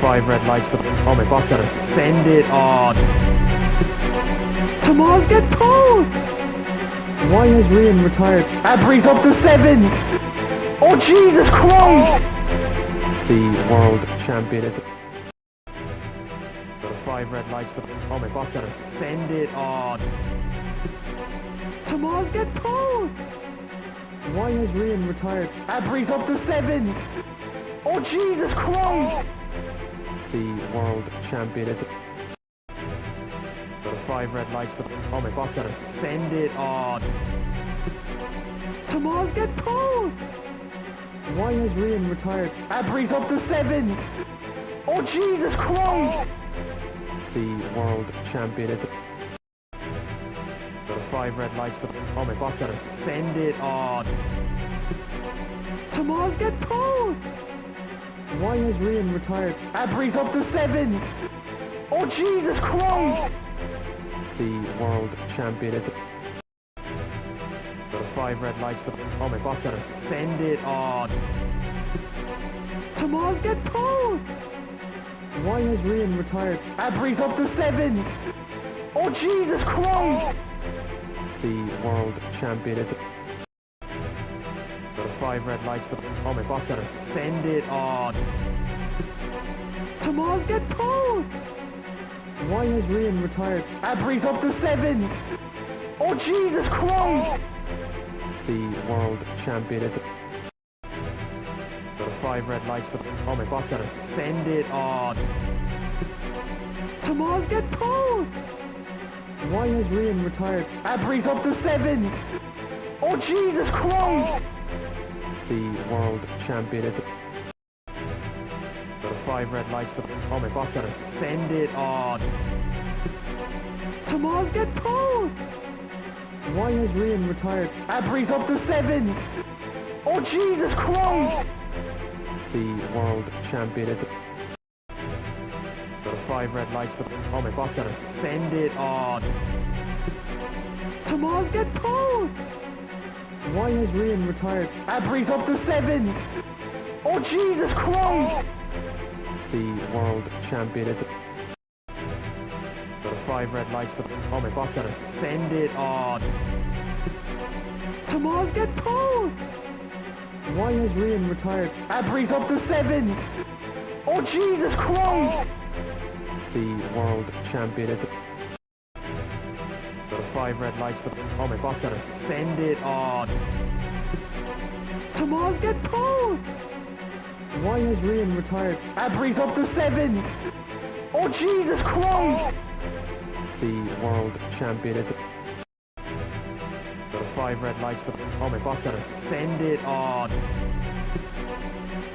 5 red lights, but oh my boss gotta send it on. Tomas gets pulled! Why has Rian retired? Abry's up to 7! Oh Jesus Christ! The world champion is 5 red lights, but oh my boss gotta send it on. Tomas gets pulled! Why has Rian retired? Abry's up to 7! Oh Jesus Christ! The world champion is 5 red lights, but oh my boss gotta send it on. Tomas gets pulled! Why has Rian retired? Abry's up to 7! Oh Jesus Christ! The world champion is 5 red lights, but oh my boss gotta send it on. Tomas gets pulled! Why has Rian retired? Abry's up to 7! Oh Jesus Christ! The world champion is 5 red lights, but oh my boss gotta send it on. Tomas gets pulled! Why has Rian retired? Abry's up to 7! Oh Jesus Christ! The world champion is 5 red lights, but oh my boss gotta send it on. Tomas gets pulled! Why has Rian retired? Abry's up to 7! Oh Jesus Christ! The world champion is 5 red lights, but oh my boss gotta send it on. Tomas gets pulled! Why has Rian retired? Abry's up to 7! Oh Jesus Christ! The world champion is 5 red lights, but oh my boss gotta send it on. Tomas gets pulled! Why has Rian retired? Abry's up to 7! Oh Jesus Christ! The world champion is 5 red lights, but oh my boss gotta send it on. Tomas gets pulled! Why has Rian retired? Abry's up to 7! Oh Jesus Christ! The world champion is 5 red lights, but oh my boss gotta send it on. Tomas gets pulled! Why has Rian retired? Abry's up to 7! Oh Jesus Christ! The world champion is 5 red lights, but oh my boss gotta send it on. Tomas gets pulled! Why has Rian retired? Abry's up to 7! Oh Jesus Christ! The world champion is 5 red lights, but oh my boss gotta send it on.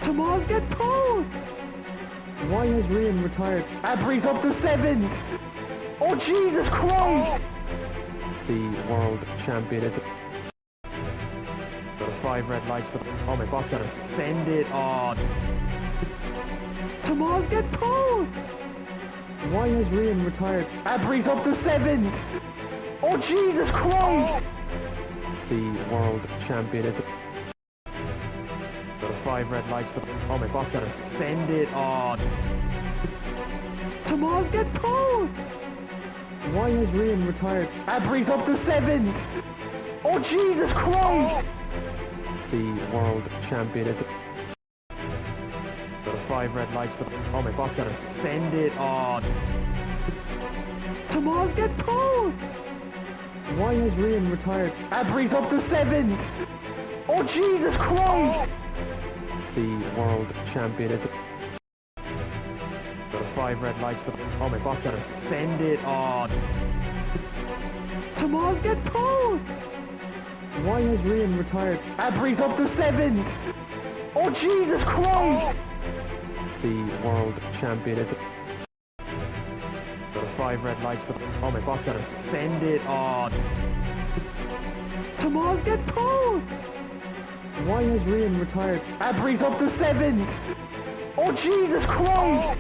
Tomas gets pulled! Why has Rian retired? Abry's up to 7! Oh Jesus Christ! The world champion is 5 red lights, but oh my boss gotta send it on. Tomas gets pulled! Why has Rian retired? Abry's up to 7! Oh Jesus Christ! The world champion is 5 red lights, but oh my boss gotta send it on. Tomas gets pulled! Why has Rian retired? Abry's up to 7! Oh Jesus Christ! The world champion is 5 red lights, but oh my boss gotta send it on. Tomas gets pulled! Why has Rian retired? Abry's up to 7! Oh Jesus Christ! The world champion is 5 red lights, but oh my boss gotta send it on. Tomas gets pulled! Why has Rian retired? Abry's up to 7! Oh Jesus Christ! The world champion is 5 red lights, but oh my boss gotta send it on. Tomas gets pulled! Why has Rian retired? Abry's up to 7! Oh Jesus Christ!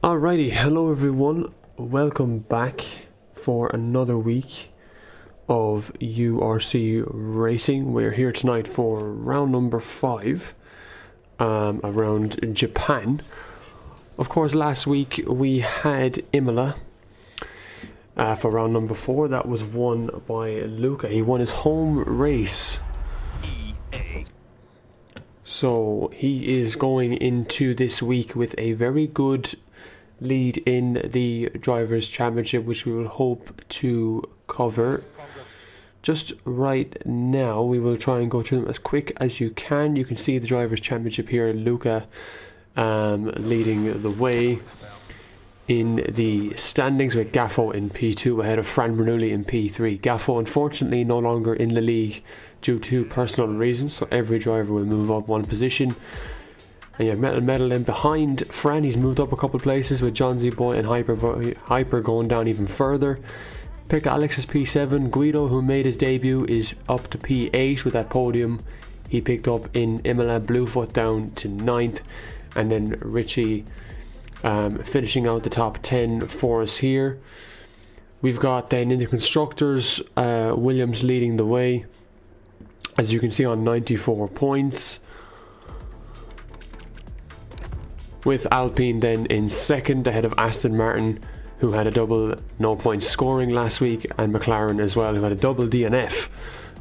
Alrighty, hello everyone, welcome back for another week of URC racing. We're here tonight for round number 5 around Japan. Of course, last week we had Imola for round number 4. That was won by Luca. He won his home race. So he is going into this week with a very good lead in the Drivers' Championship, which we will hope to cover. Just right now, we will try and go through them as quick as you can. You can see the Drivers' Championship here. Luca leading the way in the standings with Gaffo in P2 ahead of Fran Bernoulli in P3. Gaffo unfortunately no longer in the league due to personal reasons, so every driver will move up one position. And you have Metal Metal in behind Fran. He's moved up a couple places with John Z Boy and Hyper going down even further. Pick Alex is P7. Guido, who made his debut, is up to P8 with that podium he picked up in Imola. Bluefoot down to 9th, and then Richie finishing out the top 10 for us here. We've got then in the constructors, Williams leading the way, as you can see, on 94 points, with Alpine then in second ahead of Aston Martin, who had a double no point scoring last week, and McLaren as well, who had a double DNF.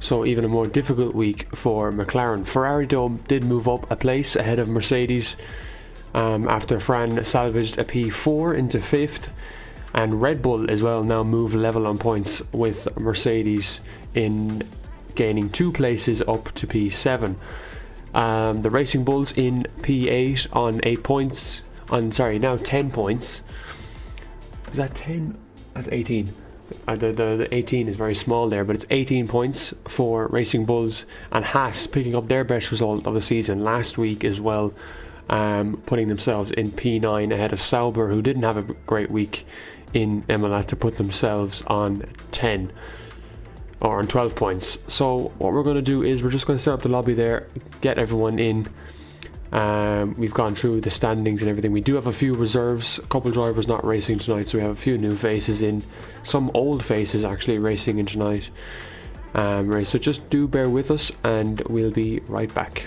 So even a more difficult week for McLaren. Ferrari did move up a place ahead of Mercedes after Fran salvaged a P4 into 5th, and Red Bull as well now move level on points with Mercedes in gaining 2 places up to P7. The Racing Bulls in P8 on 8 points, now 10 points. Is that 10? That's 18. The 18 is very small there, but it's 18 points for Racing Bulls, and Haas picking up their best result of the season last week as well, putting themselves in P9 ahead of Sauber, who didn't have a great week in Imola, to put themselves on 10 or on 12 points. So what we're going to do is we're just going to set up the lobby there, get everyone in. We've gone through the standings and everything. We do have a few reserves, a couple drivers not racing tonight, so we have a few new faces in, some old faces actually racing in tonight. So just do bear with us and we'll be right back.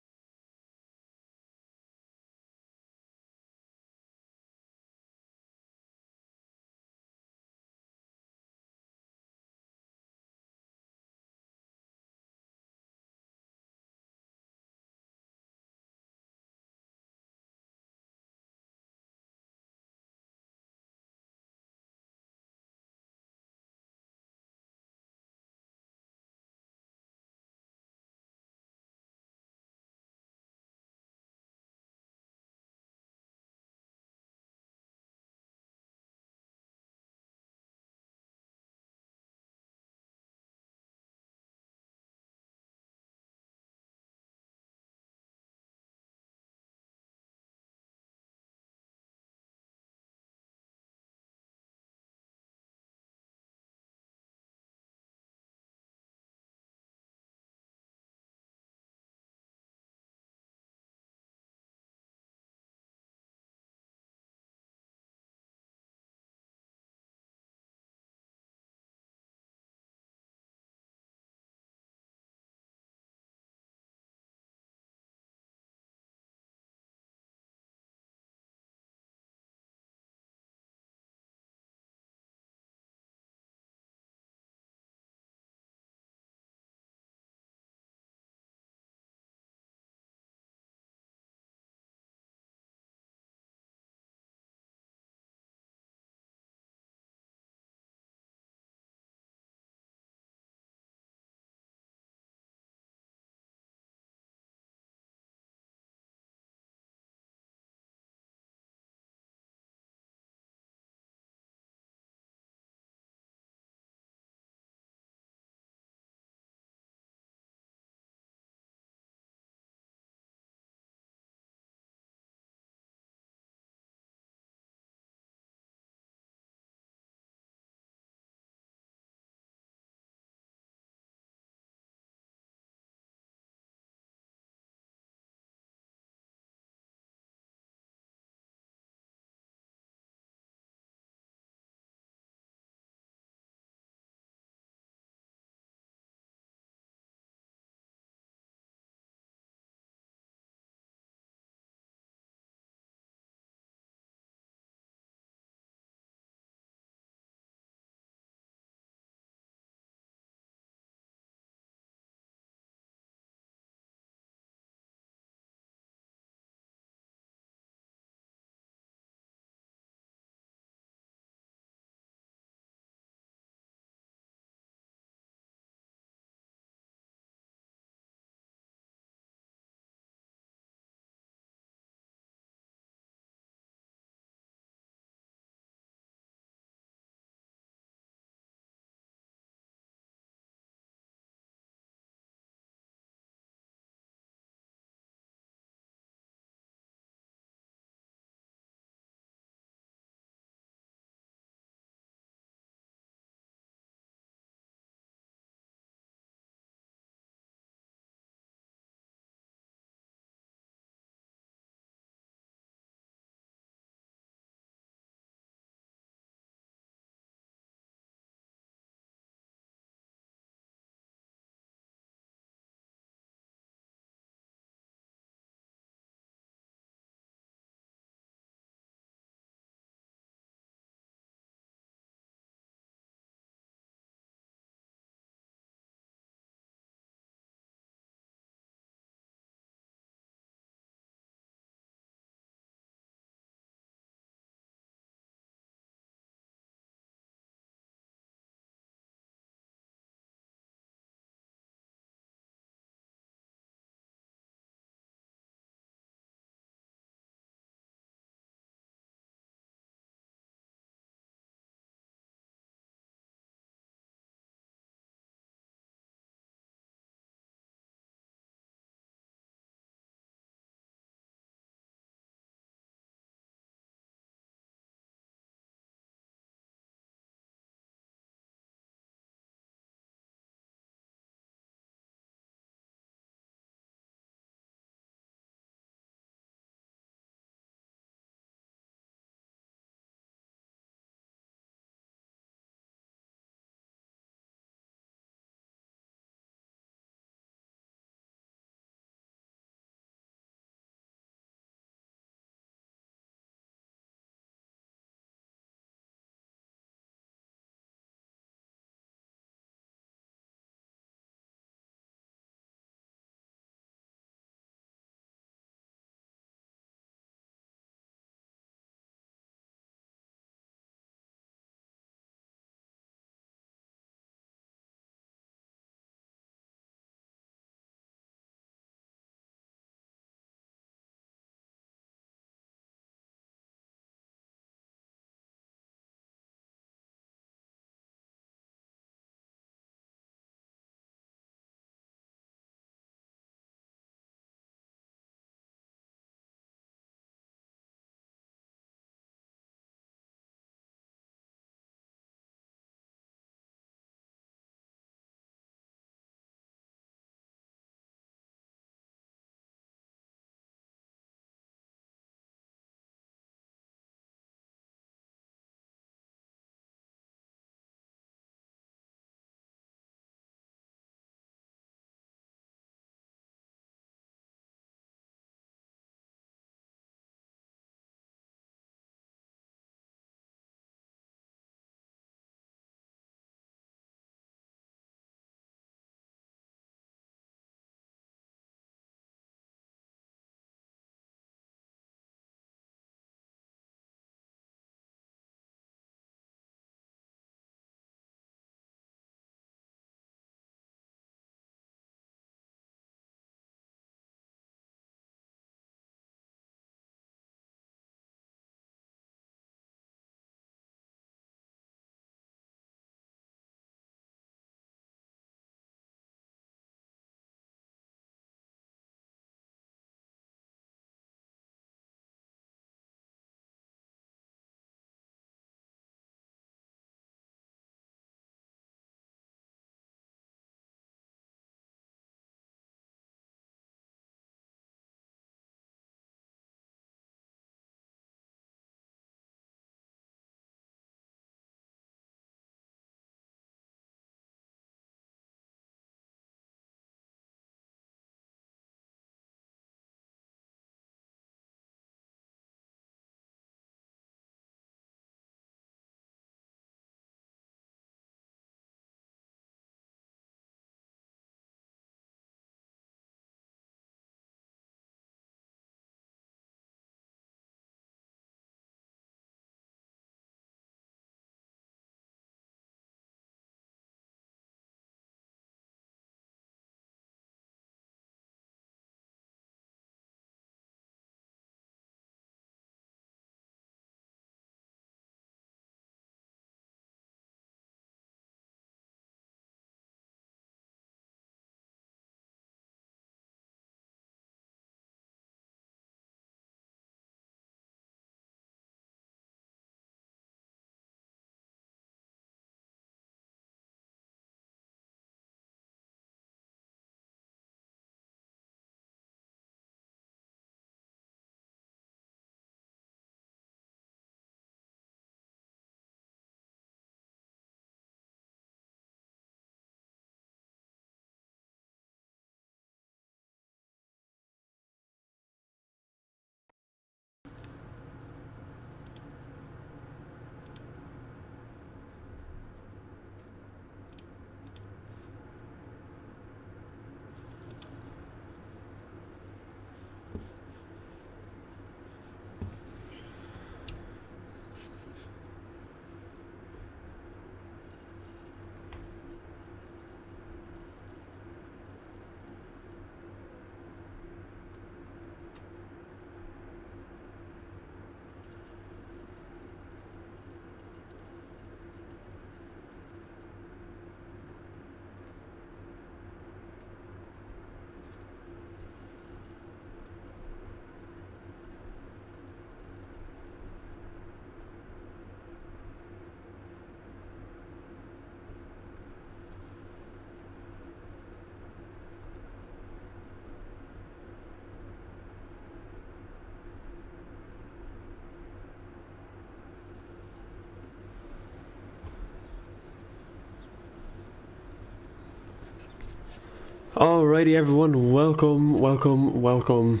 Alrighty everyone, welcome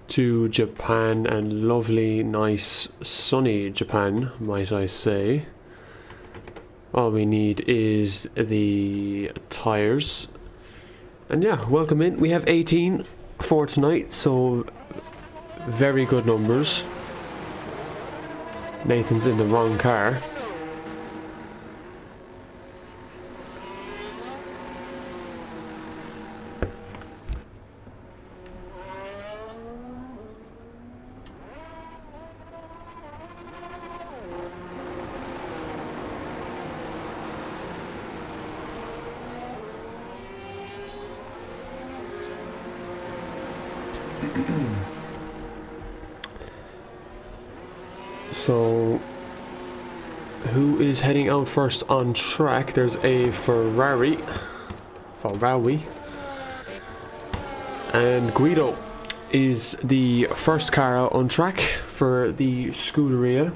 to Japan, and lovely, nice, sunny Japan, might I say. All we need is the tires. And yeah, welcome in. We have 18 for tonight, so very good numbers. Nathan's in the wrong car. So, who is heading out first on track? There's a Ferrari, and Guido is the first car out on track for the Scuderia.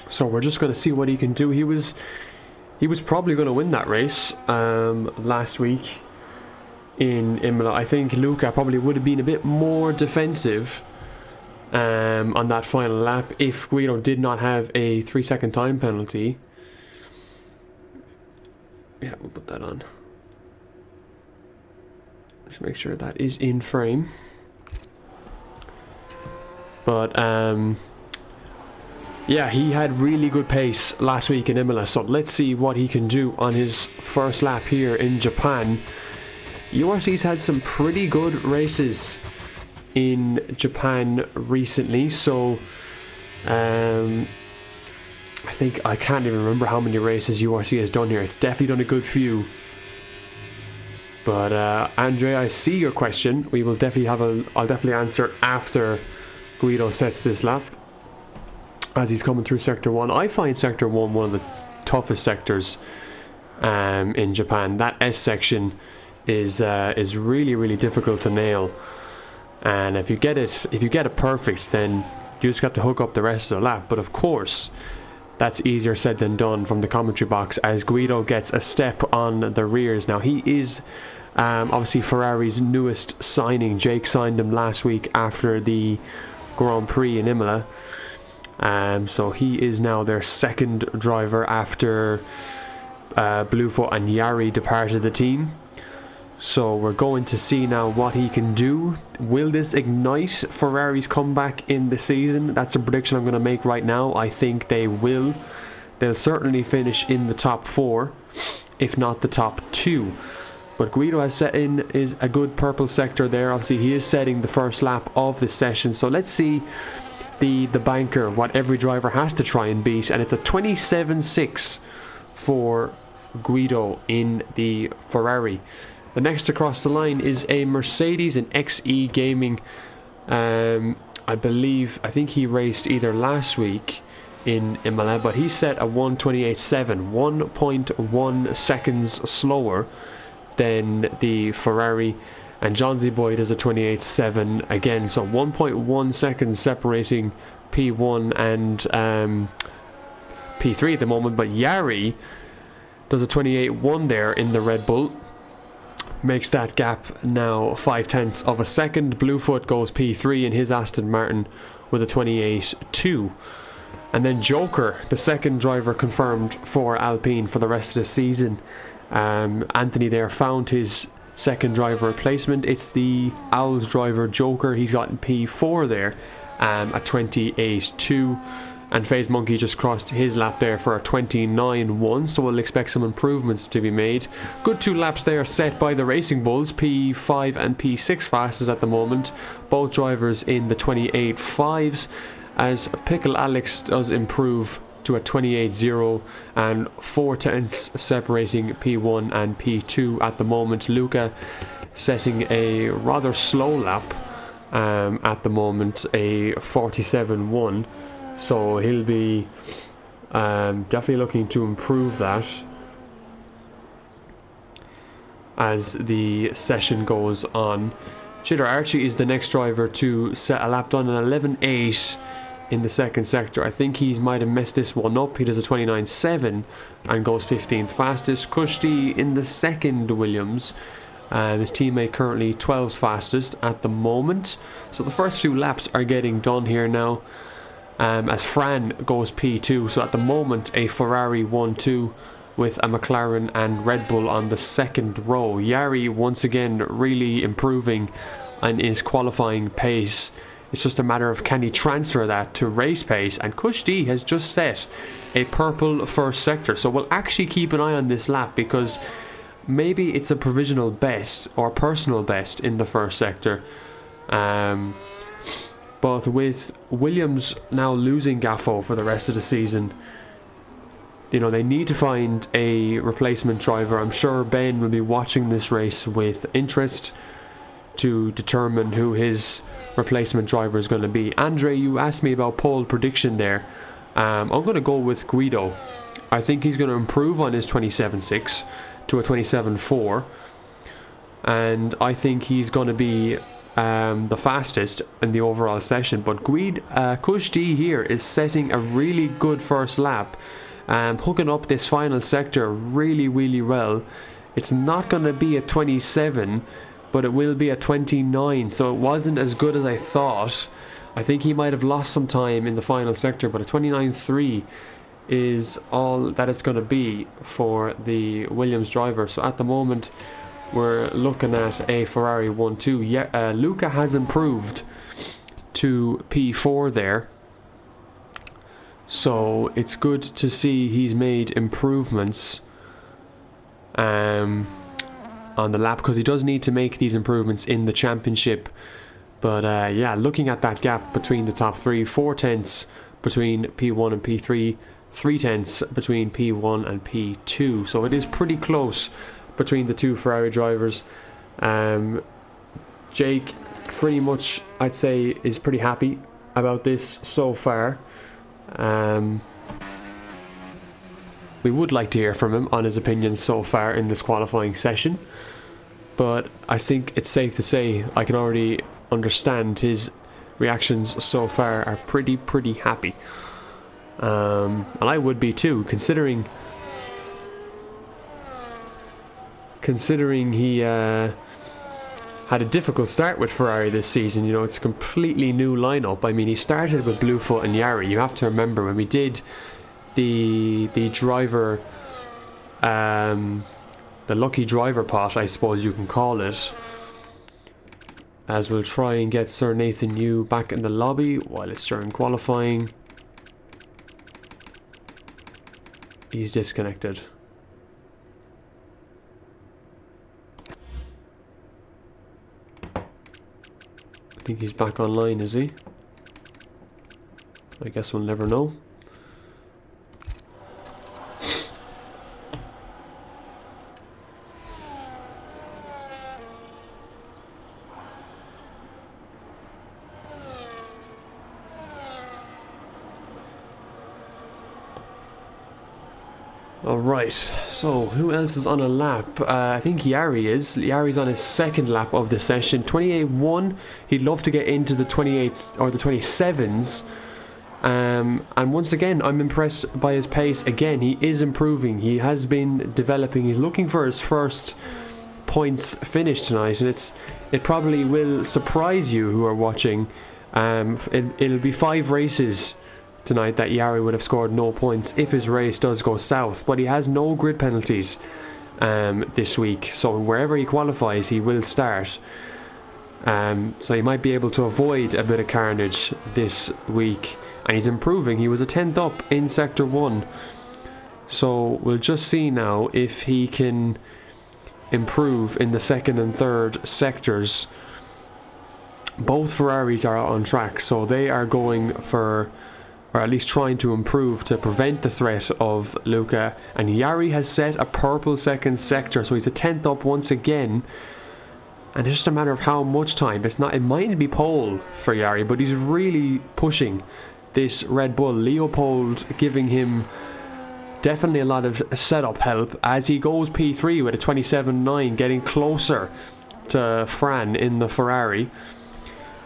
So we're just going to see what he can do. He was probably going to win that race last week in Imola. I think Luca probably would have been a bit more defensive on that final lap if Guido did not have a 3-second time penalty. Yeah, we'll put that on. Just make sure that is in frame. But yeah, he had really good pace last week in Imola, so let's see what he can do on his first lap here in Japan. URC's had some pretty good races in Japan recently, so I think I can't even remember how many races URC has done here. It's definitely done a good few. But Andre, I see your question. We will definitely I'll definitely answer it after Guido sets this lap, as he's coming through Sector 1. I find Sector 1 one of the toughest sectors in Japan. That S section is really difficult to nail, and if you get it perfect, then you just got to hook up the rest of the lap. But of course, that's easier said than done from the commentary box, as Guido gets a step on the rears. Now he is obviously Ferrari's newest signing. Jake signed him last week after the Grand Prix in Imola. So he is now their second driver after Bluefoot and Yari departed the team. So we're going to see now what he can do. Will this ignite Ferrari's comeback in the season? That's a prediction I'm going to make right now. I think they will. They'll certainly finish in the top 4, if not the top 2. But Guido has set in is a good purple sector there. Obviously he is setting the first lap of this session. So let's see the banker, what every driver has to try and beat, and it's a 27.6 for Guido in the Ferrari. The next to cross the line is a Mercedes, an XE Gaming. I think he raced either last week in Imola, but he set a 1:28.7, 1.1 seconds slower than the Ferrari. And John Z Boy does a 28.7 again, so 1.1 seconds separating P1 and P3 at the moment. But Yari does a 28.1 there in the Red Bull, makes that gap now 0.5 of a second. Bluefoot goes P3 in his Aston Martin with a 28.2. And then Joker, the second driver confirmed for Alpine for the rest of the season. Anthony there found his second driver replacement. It's the Owls driver Joker. He's gotten P4 there at 28.2, and FaZe Monkey just crossed his lap there for a 29.1, so we'll expect some improvements to be made. Good 2 laps there set by the Racing Bulls, P5 and P6 fastest at the moment, both drivers in the 28.5s, as Pickle Alex does improve to a 28.0 and 0.4 separating P1 and P2 at the moment. Luca setting a rather slow lap at the moment, a 47.1, so he'll be definitely looking to improve that as the session goes on. Shitter Archie is the next driver to set a lap done in 11.8 in the second sector. I think he might have messed this one up. He does a 29.7 and goes 15th fastest. Kushti in the second Williams. His teammate currently 12th fastest at the moment. So the first few laps are getting done here now. As Fran goes P2. So at the moment a Ferrari 1-2 with a McLaren and Red Bull on the second row. Yari once again really improving in his qualifying pace. It's just a matter of can he transfer that to race pace, and Kushti has just set a purple first sector. So we'll actually keep an eye on this lap, because maybe it's a provisional best or personal best in the first sector. But with Williams now losing Gaffo for the rest of the season, you know, they need to find a replacement driver. I'm sure Ben will be watching this race with interest to determine who his replacement driver is going to be. Andre, you asked me about pole prediction there. I'm going to go with Guido. I think he's going to improve on his 27.6 to a 27.4, and I think he's going to be the fastest in the overall session. But Kushti here is setting a really good first lap, hooking up this final sector really, really well. It's not going to be a 27, but it will be a 29, so it wasn't as good as I thought. I think he might have lost some time in the final sector, but a 29.3 is all that it's going to be for the Williams driver. So at the moment we're looking at a Ferrari 1-2. Yeah, Luca has improved to P4 there, so it's good to see he's made improvements on the lap, because he does need to make these improvements in the championship. But yeah, looking at that gap between the top three, 4 tenths between P1 and P3, 3 tenths between P1 and P2, so it is pretty close between the two Ferrari drivers. Jake pretty much, I'd say, is pretty happy about this so far. We would like to hear from him on his opinions so far in this qualifying session, but I think it's safe to say I can already understand his reactions so far are pretty happy. And I would be too, considering he had a difficult start with Ferrari this season. You know, it's a completely new lineup. I mean, he started with Bluefoot and Yari. You have to remember when we did the driver, the lucky driver pot, I suppose you can call it, as we'll try and get Sir Nathan Yu back in the lobby while it's during qualifying. He's disconnected. I think he's back online, is he? I guess we'll never know. Alright, so who else is on a lap? I think Yari is. Yari's on his second lap of the session. 28.1. He'd love to get into the 28s or the 27s. And once again, I'm impressed by his pace. Again, he is improving. He has been developing. He's looking for his first points finish tonight, and it probably will surprise you who are watching. It'll be 5 races tonight that Yari would have scored no points if his race does go south, but he has no grid penalties this week, so wherever he qualifies he will start, so he might be able to avoid a bit of carnage this week, and he's improving. He was a 10th up in sector 1, so we'll just see now if he can improve in the second and third sectors. Both Ferraris are on track, so they are going for, or at least trying to improve to prevent the threat of Luca. And Yari has set a purple second sector, so he's a 10th up once again, and it's just a matter of how much time. It mightn't be pole for Yari, but he's really pushing this Red Bull. Leopold giving him definitely a lot of setup help as he goes P3 with a 27.9, getting closer to Fran in the Ferrari.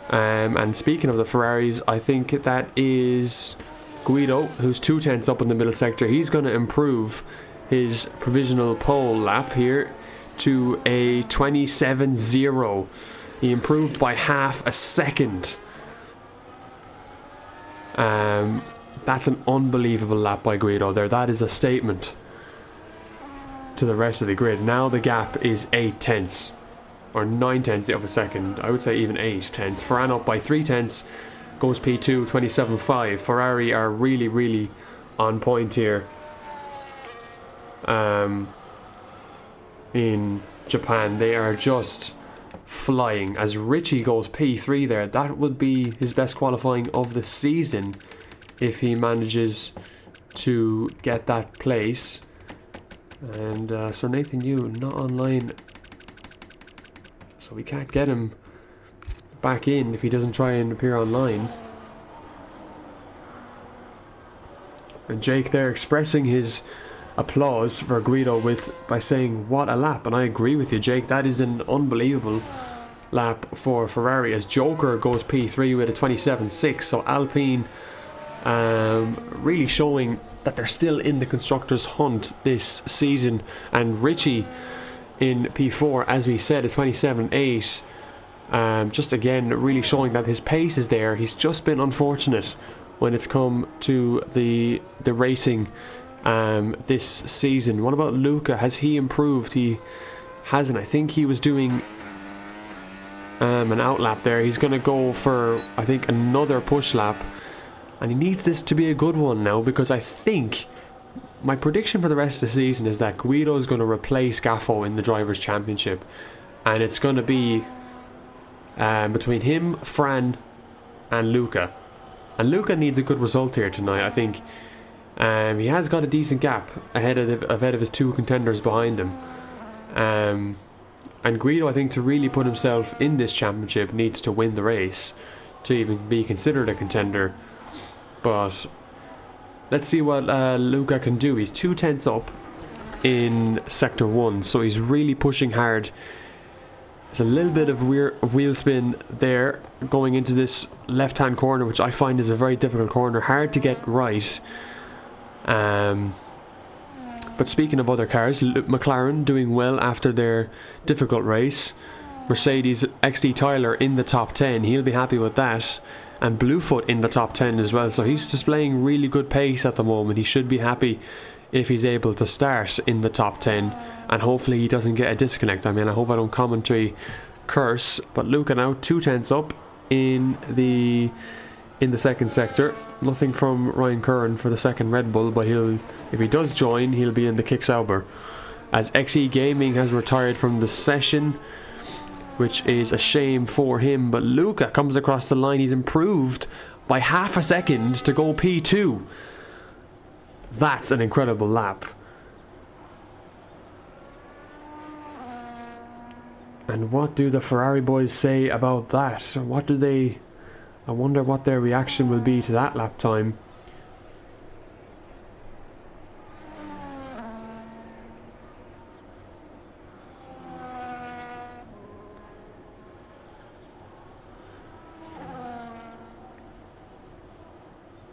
And speaking of the Ferraris, I think that is Guido, who's 2/10 up in the middle sector. He's going to improve his provisional pole lap here to a 27.0. He improved by half a second. That's an unbelievable lap by Guido there. That is a statement to the rest of the grid. Now the gap is 8/10, or 9/10 of a second. I would say even 8/10. Ferran up by 3/10, goes P2, 27.5. Ferrari are really, really on point here in Japan. They are just flying. As Richie goes P3 there, that would be his best qualifying of the season if he manages to get that place. And so Nathan Yu not online, so we can't get him back in if he doesn't try and appear online. And Jake there expressing his applause for Guido by saying what a lap, and I agree with you, Jake. That is an unbelievable lap for Ferrari, as Joker goes P3 with a 27.6. So Alpine really showing that they're still in the constructors hunt this season. And Richie in P4, as we said, a 27.8. Just again really showing that his pace is there. He's just been unfortunate when it's come to the racing this season. What about Luca? Has he improved? He hasn't. I think he was doing an outlap there. He's going to go for, I think, another push lap, and he needs this to be a good one now, because I think my prediction for the rest of the season is that Guido is going to replace Gaffo in the Drivers' Championship, and it's going to be between him, Fran and Luca. And Luca needs a good result here tonight. I think he has got a decent gap ahead of his two contenders behind him. And Guido, I think, to really put himself in this championship, needs to win the race to even be considered a contender. But let's see what Luca can do. He's 2/10 up in Sector 1, so he's really pushing hard. There's a little bit of wheel spin there going into this left-hand corner, which I find is a very difficult corner, hard to get right. But speaking of other cars, McLaren doing well after their difficult race. Mercedes XD Tyler in the top 10, he'll be happy with that. And Bluefoot in the top 10 as well, so he's displaying really good pace at the moment. He should be happy if he's able to start in the top 10, and hopefully he doesn't get a disconnect. I mean, I hope I don't commentary curse. But Luca now 2/10 up in the second sector. Nothing from Ryan Curran for the second Red Bull, but if he does join, he'll be in the Kick Sauber. As XE Gaming has retired from the session, which is a shame for him. But Luca comes across the line. He's improved by half a second to go P2. That's an incredible lap. And what do the Ferrari boys say about that? What do they... I wonder what their reaction will be to that lap time.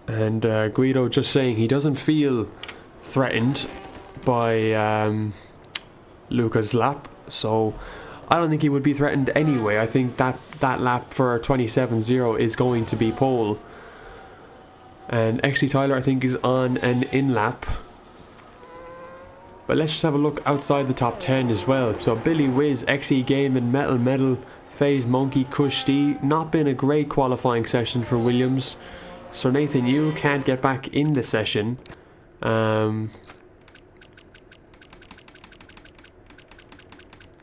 And Guido just saying he doesn't feel threatened by Luca's lap, so I don't think he would be threatened anyway. I think that lap for 27.0 is going to be pole. And XT Tyler, I think, is on an in lap. But let's just have a look outside the top 10 as well. So Billy Wiz, XE Game and Metal Metal, FaZe Monkey, Kushti. Not been a great qualifying session for Williams. So Nathan Yu can't get back in the session.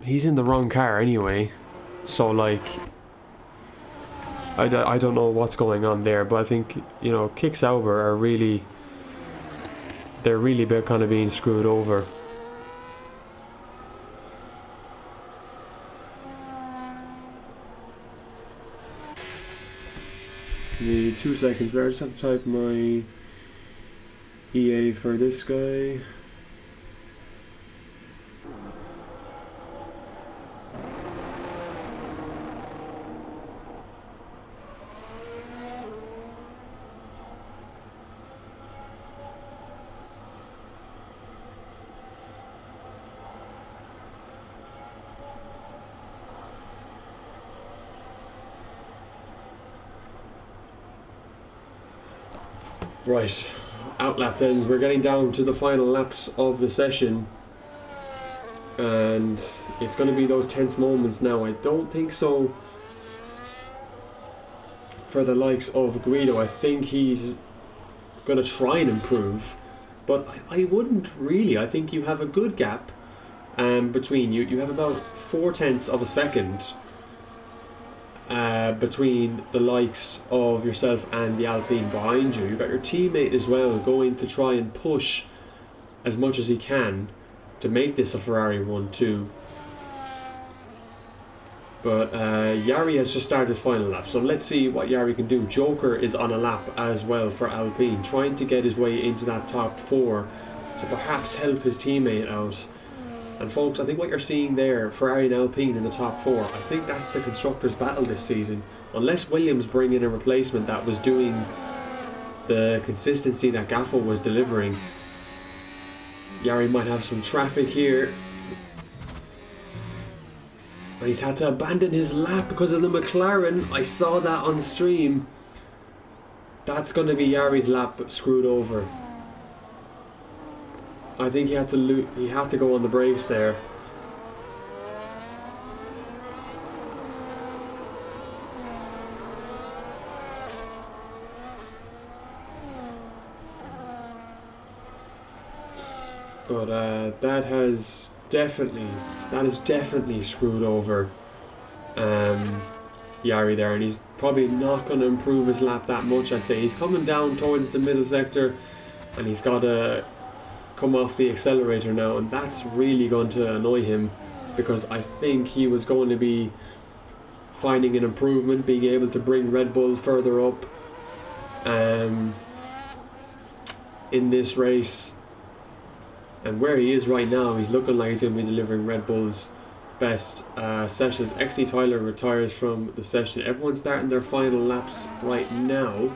He's in the wrong car anyway. So like, I don't know what's going on there. But I think, you know, Kick Sauber are really... They're really kind of being screwed over. Give me 2 seconds there. I just have to type my EA for this guy. Right, outlap then. We're getting down to the final laps of the session, and it's going to be those tense moments now. I don't think so for the likes of Guido. I think he's going to try and improve, but I wouldn't really. I think you have a good gap between you. You have about 0.4 of a second between the likes of yourself and the Alpine behind you. You've got your teammate as well going to try and push as much as he can to make this a Ferrari 1-2. But Jari has just started his final lap, so let's see what Jari can do. Joker is on a lap as well for Alpine, trying to get his way into that top 4 to perhaps help his teammate out. And folks, I think what you're seeing there, Ferrari and Alpine in the top 4, I think that's the constructors' battle this season. Unless Williams bring in a replacement that was doing the consistency that Gaffo was delivering, Jari might have some traffic here. And he's had to abandon his lap because of the McLaren. I saw that on stream. That's going to be Jari's lap screwed over. I think he had to go on the brakes there. But that is definitely screwed over Jari there, and he's probably not going to improve his lap that much. I'd say he's coming down towards the middle sector, and he's got to come off the accelerator now, and that's really going to annoy him, because I think he was going to be finding an improvement, being able to bring Red Bull further up in this race. And where he is right now, he's looking like he's going to be delivering Red Bull's best sessions. XD Tyler retires from the session. Everyone's starting their final laps right now.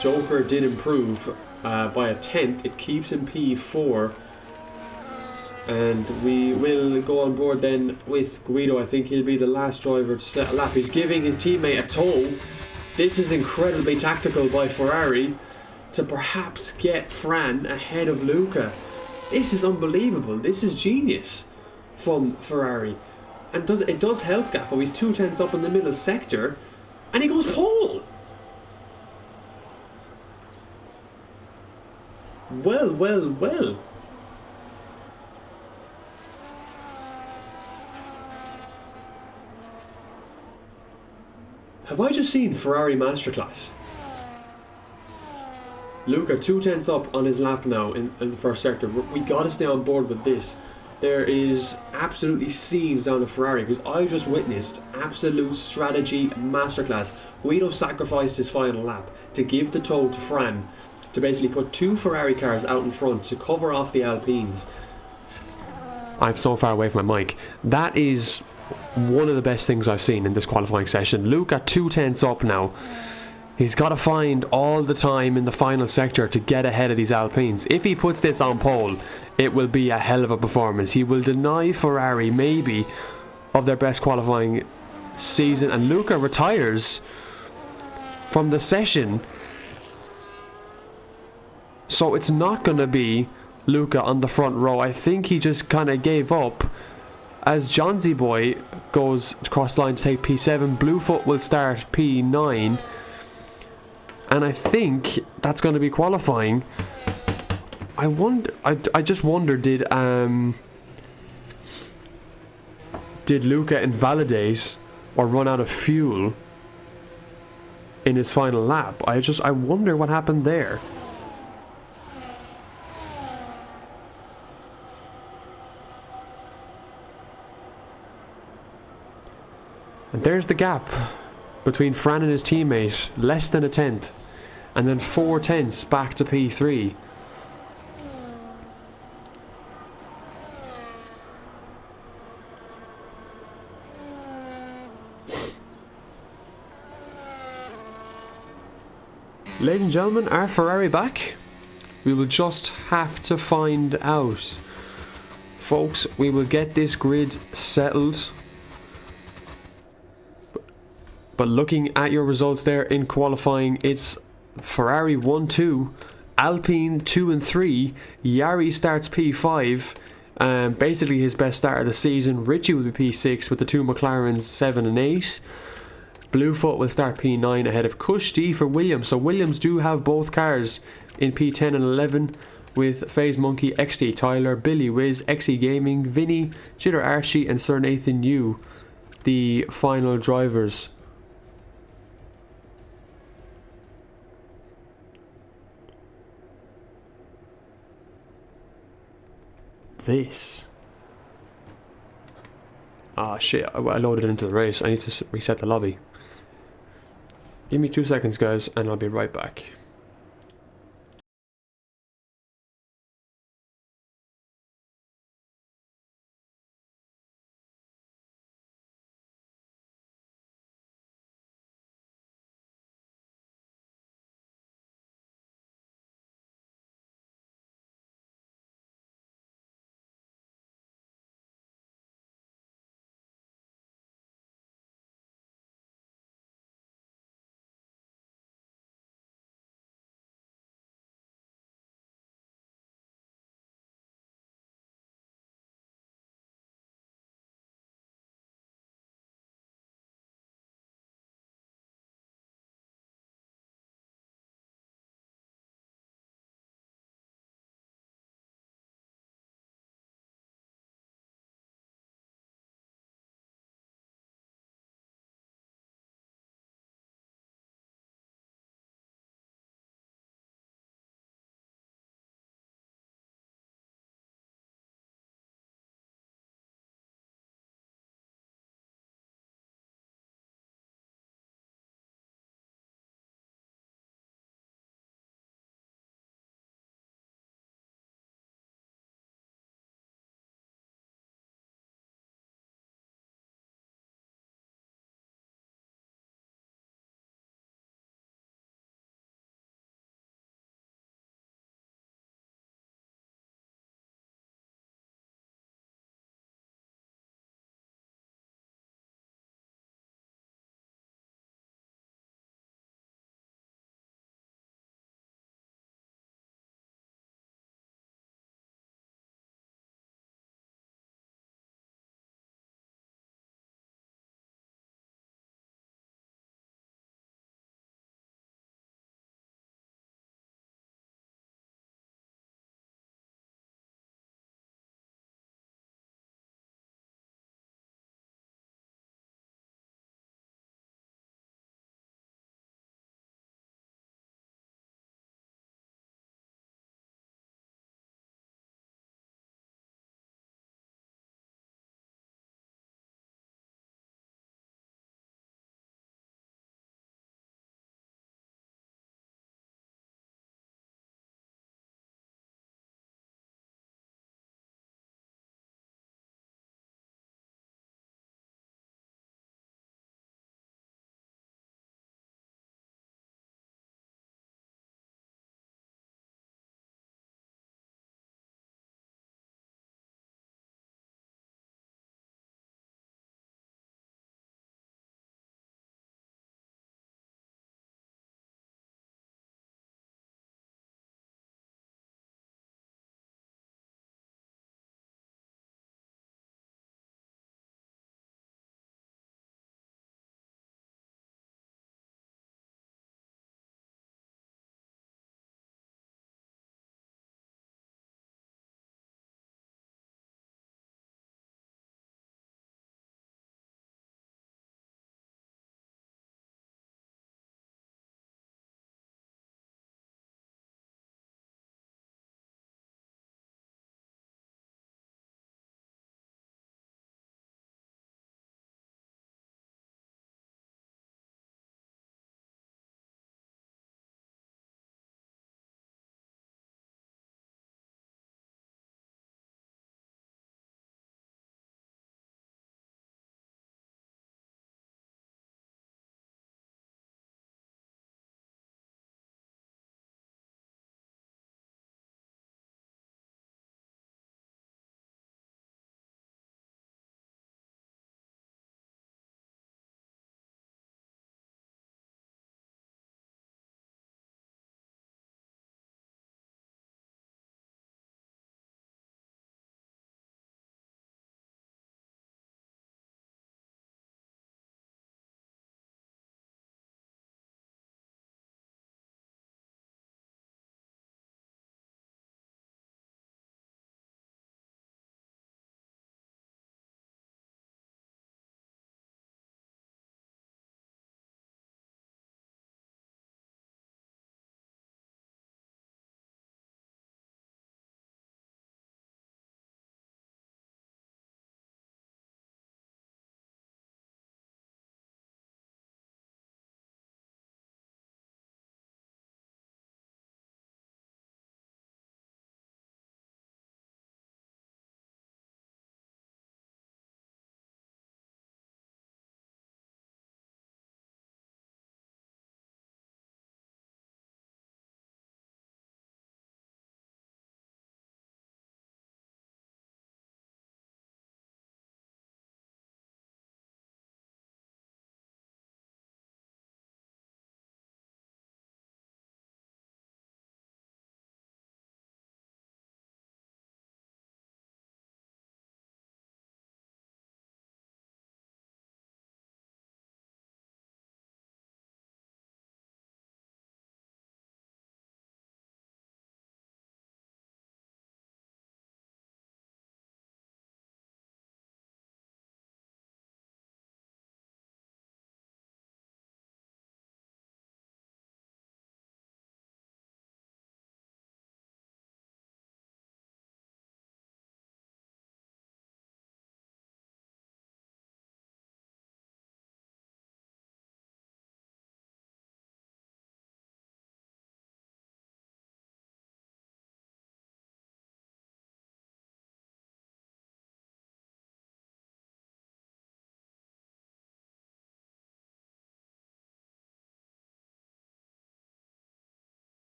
Joker did improve by a 10th. It keeps him P4. And we will go on board then with Guido. I think he'll be the last driver to set a lap. He's giving his teammate a tow. This is incredibly tactical by Ferrari to perhaps get Fran ahead of Luca. This is unbelievable. This is genius from Ferrari. And it does help Gaffo. He's 2/10 up in the middle sector, and he goes pole. Well. Have I just seen Ferrari masterclass? Luca 2/10 up on his lap now in the first sector. We got to stay on board with this. There is absolutely scenes down at Ferrari, because I just witnessed absolute strategy masterclass. Guido sacrificed his final lap to give the tow to Fran, to basically put 2 Ferrari cars out in front to cover off the Alpines. I'm so far away from my mic. That is one of the best things I've seen in this qualifying session. Luca 2/10 up now. He's got to find all the time in the final sector to get ahead of these Alpines. If he puts this on pole, it will be a hell of a performance. He will deny Ferrari maybe of their best qualifying season, and Luca retires from the session. So it's not going to be Luca on the front row. I think he just kind of gave up as Johnsy Boy goes across the line to take P7. Bluefoot will start P9. And I think that's going to be qualifying. I just wonder, did Luca invalidate or run out of fuel in his final lap? I wonder what happened there. And there's the gap between Fran and his teammate, less than a 10th, and then 4/10 back to P3. Ladies and gentlemen, are Ferrari back? We will just have to find out. Folks, we will get this grid settled. But looking at your results there in qualifying, it's Ferrari 1-2, Alpine 2 and 3, Yari starts P5. Basically his best start of the season. Ritchie will be P6 with the two McLarens 7 and 8. Bluefoot will start P9 ahead of Kushti for Williams. So Williams do have both cars in P10 and 11 with FaZe Monkey, XD Tyler, Billy Wiz, XE Gaming, Vinny, Jitter Archie and Sir Nathan Yu, the final drivers. This. Ah shit, I loaded into the race. I need to reset the lobby. Give me 2 seconds guys and I'll be right back.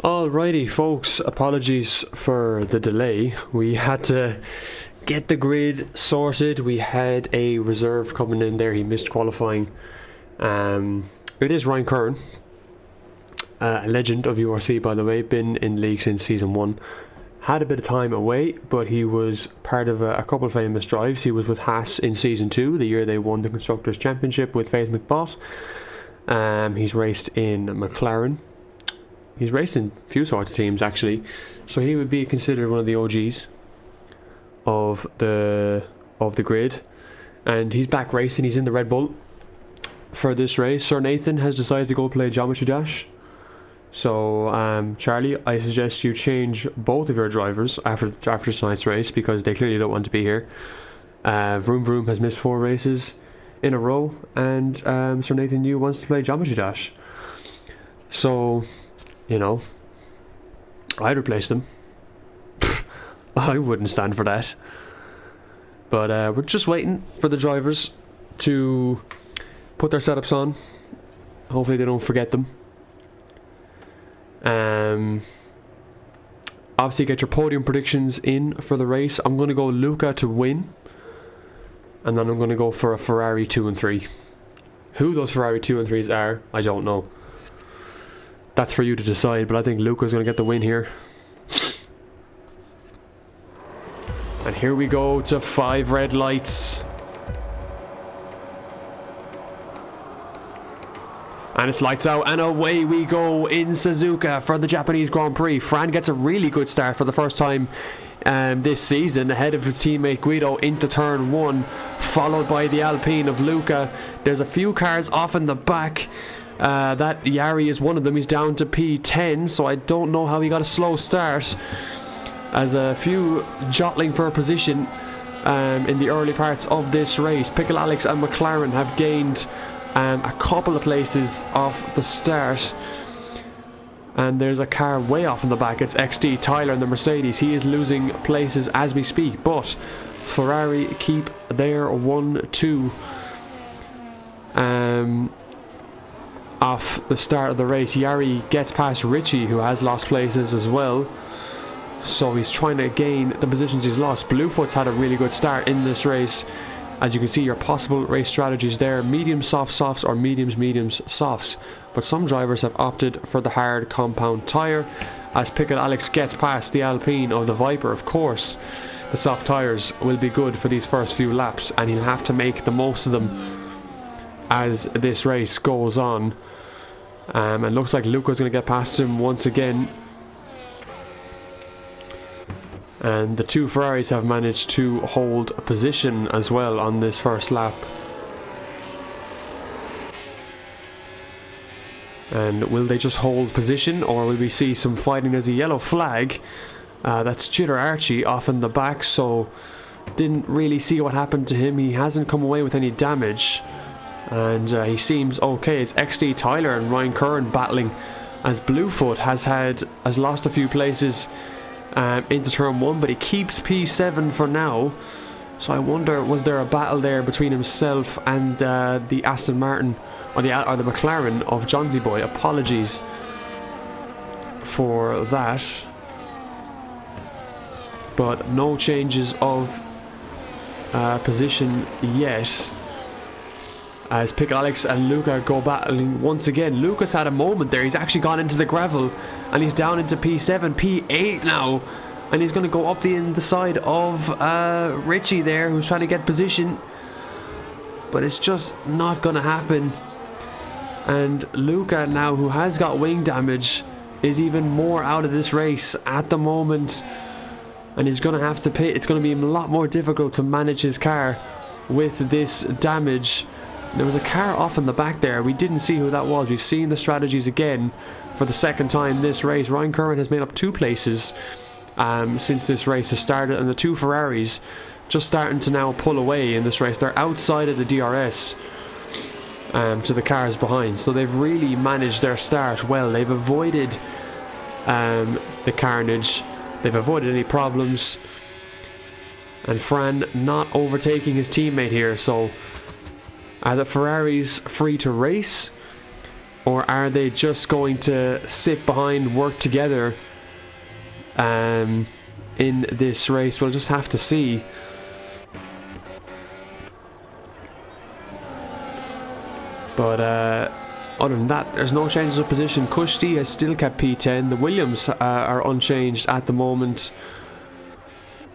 Alrighty folks, apologies for the delay. We had to get the grid sorted. We had a reserve coming in there, he missed qualifying. It is Ryan Curran, a legend of URC by the way, been in the league since season 1. Had a bit of time away, but he was part of a couple of famous drives. He was with Haas in season 2, the year they won the Constructors' Championship with Faith McBott. He's raced in McLaren. He's raced in a few sorts of teams actually, so he would be considered one of the OGs of the grid. And he's back racing. He's in the Red Bull for this race. Sir Nathan has decided to go play Geometry Dash. So Charlie, I suggest you change both of your drivers after tonight's race, because they clearly don't want to be here. Vroom Vroom has missed 4 races in a row, and Sir Nathan Yu wants to play Geometry Dash. So, you know, I'd replace them. I wouldn't stand for that. But we're just waiting for the drivers to put their setups on. Hopefully they don't forget them. Obviously get your podium predictions in for the race. I'm going to go Luca to win, and then I'm going to go for a Ferrari 2 and 3. Who those Ferrari 2 and 3s are, I don't know. That's for you to decide, but I think Luca's going to get the win here. And here we go to 5 red lights. And it's lights out, and away we go in Suzuka for the Japanese Grand Prix. Fran gets a really good start for the first time this season, ahead of his teammate Guido into turn 1, followed by the Alpine of Luca. There's a few cars off in the back. That Yari is one of them. He's down to P10, so I don't know how he got a slow start, as a few jostling for a position in the early parts of this race. Pickle Alex and McLaren have gained a couple of places off the start, and there's a car way off in the back. It's XD Tyler in the Mercedes. He is losing places as we speak, but Ferrari keep their 1-2 off the start of the race. Yari gets past Richie, who has lost places as well, so he's trying to gain the positions he's lost. Bluefoot's had a really good start in this race. As you can see, your possible race strategies there: medium soft softs or mediums mediums softs. But some drivers have opted for the hard compound tyre, as Pickett Alex gets past the Alpine of the Viper. Of course, the soft tyres will be good for these first few laps, and he'll have to make the most of them as this race goes on. And looks like Luca's going to get past him once again. And the 2 Ferraris have managed to hold a position as well on this first lap. And will they just hold position, or will we see some fighting? There's a yellow flag. That's Jitter Archie off in the back, so didn't really see what happened to him. He hasn't come away with any damage, and he seems okay. It's XD Tyler and Ryan Curran battling, as Bluefoot has lost a few places into turn 1, but he keeps P7 for now. So I wonder, was there a battle there between himself and the Aston Martin or the McLaren of Johnsy Boy? Apologies for that, but no changes of position yet, as Pick Alex and Luca go battling once again. Lucas had a moment there. He's actually gone into the gravel, and he's down into P7, P8 now, and he's going to go up the side of Richie there, who's trying to get position, but it's just not going to happen. And Luca now, who has got wing damage, is even more out of this race at the moment, and he's going to have to pit. It's going to be a lot more difficult to manage his car with this damage. There was a car off in the back there. We didn't see who that was. We've seen the strategies again for the second time this race. Ryan Curran has made up 2 places since this race has started, and the 2 Ferraris just starting to now pull away in this race. They're outside of the DRS to the cars behind, so they've really managed their start well. They've avoided the carnage, they've avoided any problems, and Fran not overtaking his teammate here. So the Ferrari's free to race. or are they just going to sit behind, work together in this race? We'll just have to see. But other than that, there's no changes of position. Kushti has still kept P10. The Williams are unchanged at the moment.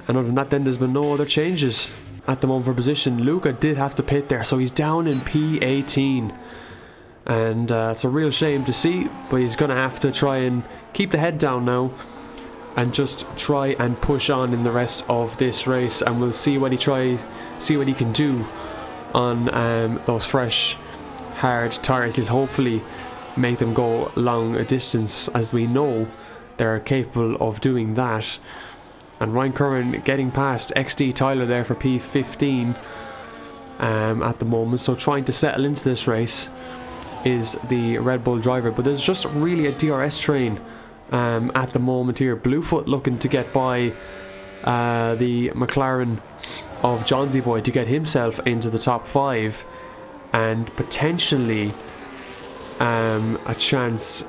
And other than that, then there's been no other changes at the moment for position. Luca did have to pit there, so he's down in P18. And it's a real shame to see, but he's going to have to try and keep the head down now and just try and push on in the rest of this race. And we'll see what he can do on those fresh hard tires. He'll hopefully make them go long a distance, as we know they're capable of doing that. And Ryan Curran getting past XD Tyler there for P15 at the moment, so trying to settle into this race is the Red Bull driver. But there's just really a DRS train at the moment here. Bluefoot looking to get by the McLaren of Johnsy Boy to get himself into the top 5, and potentially a chance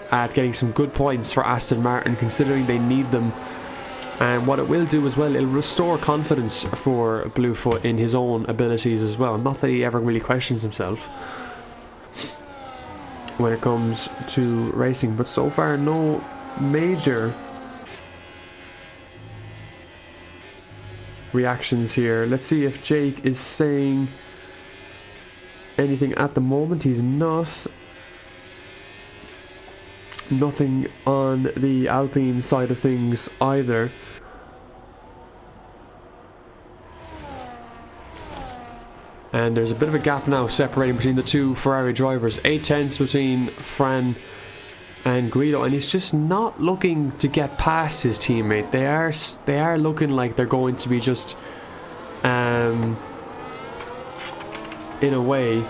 at getting some good points for Aston Martin, considering they need them. And what it will do as well, it'll restore confidence for Bluefoot in his own abilities as well. Not that he ever really questions himself when it comes to racing, but so far no major reactions here. Let's see if Jake is saying anything at the moment. He's not. Nothing on the Alpine side of things either. And there's a bit of a gap now separating between the two Ferrari drivers. 8 tenths between Fran and Guido, and he's just not looking to get past his teammate. They are looking like they're going to be just in a way,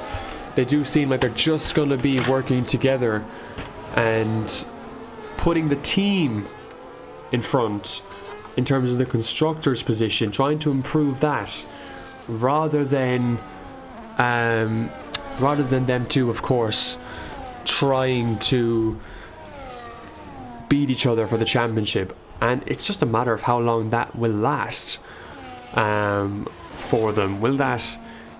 they do seem like they're just going to be working together and putting the team in front in terms of the constructors' position, trying to improve that, rather than them two, of course, trying to beat each other for the championship. And it's just a matter of how long that will last for them. Will that,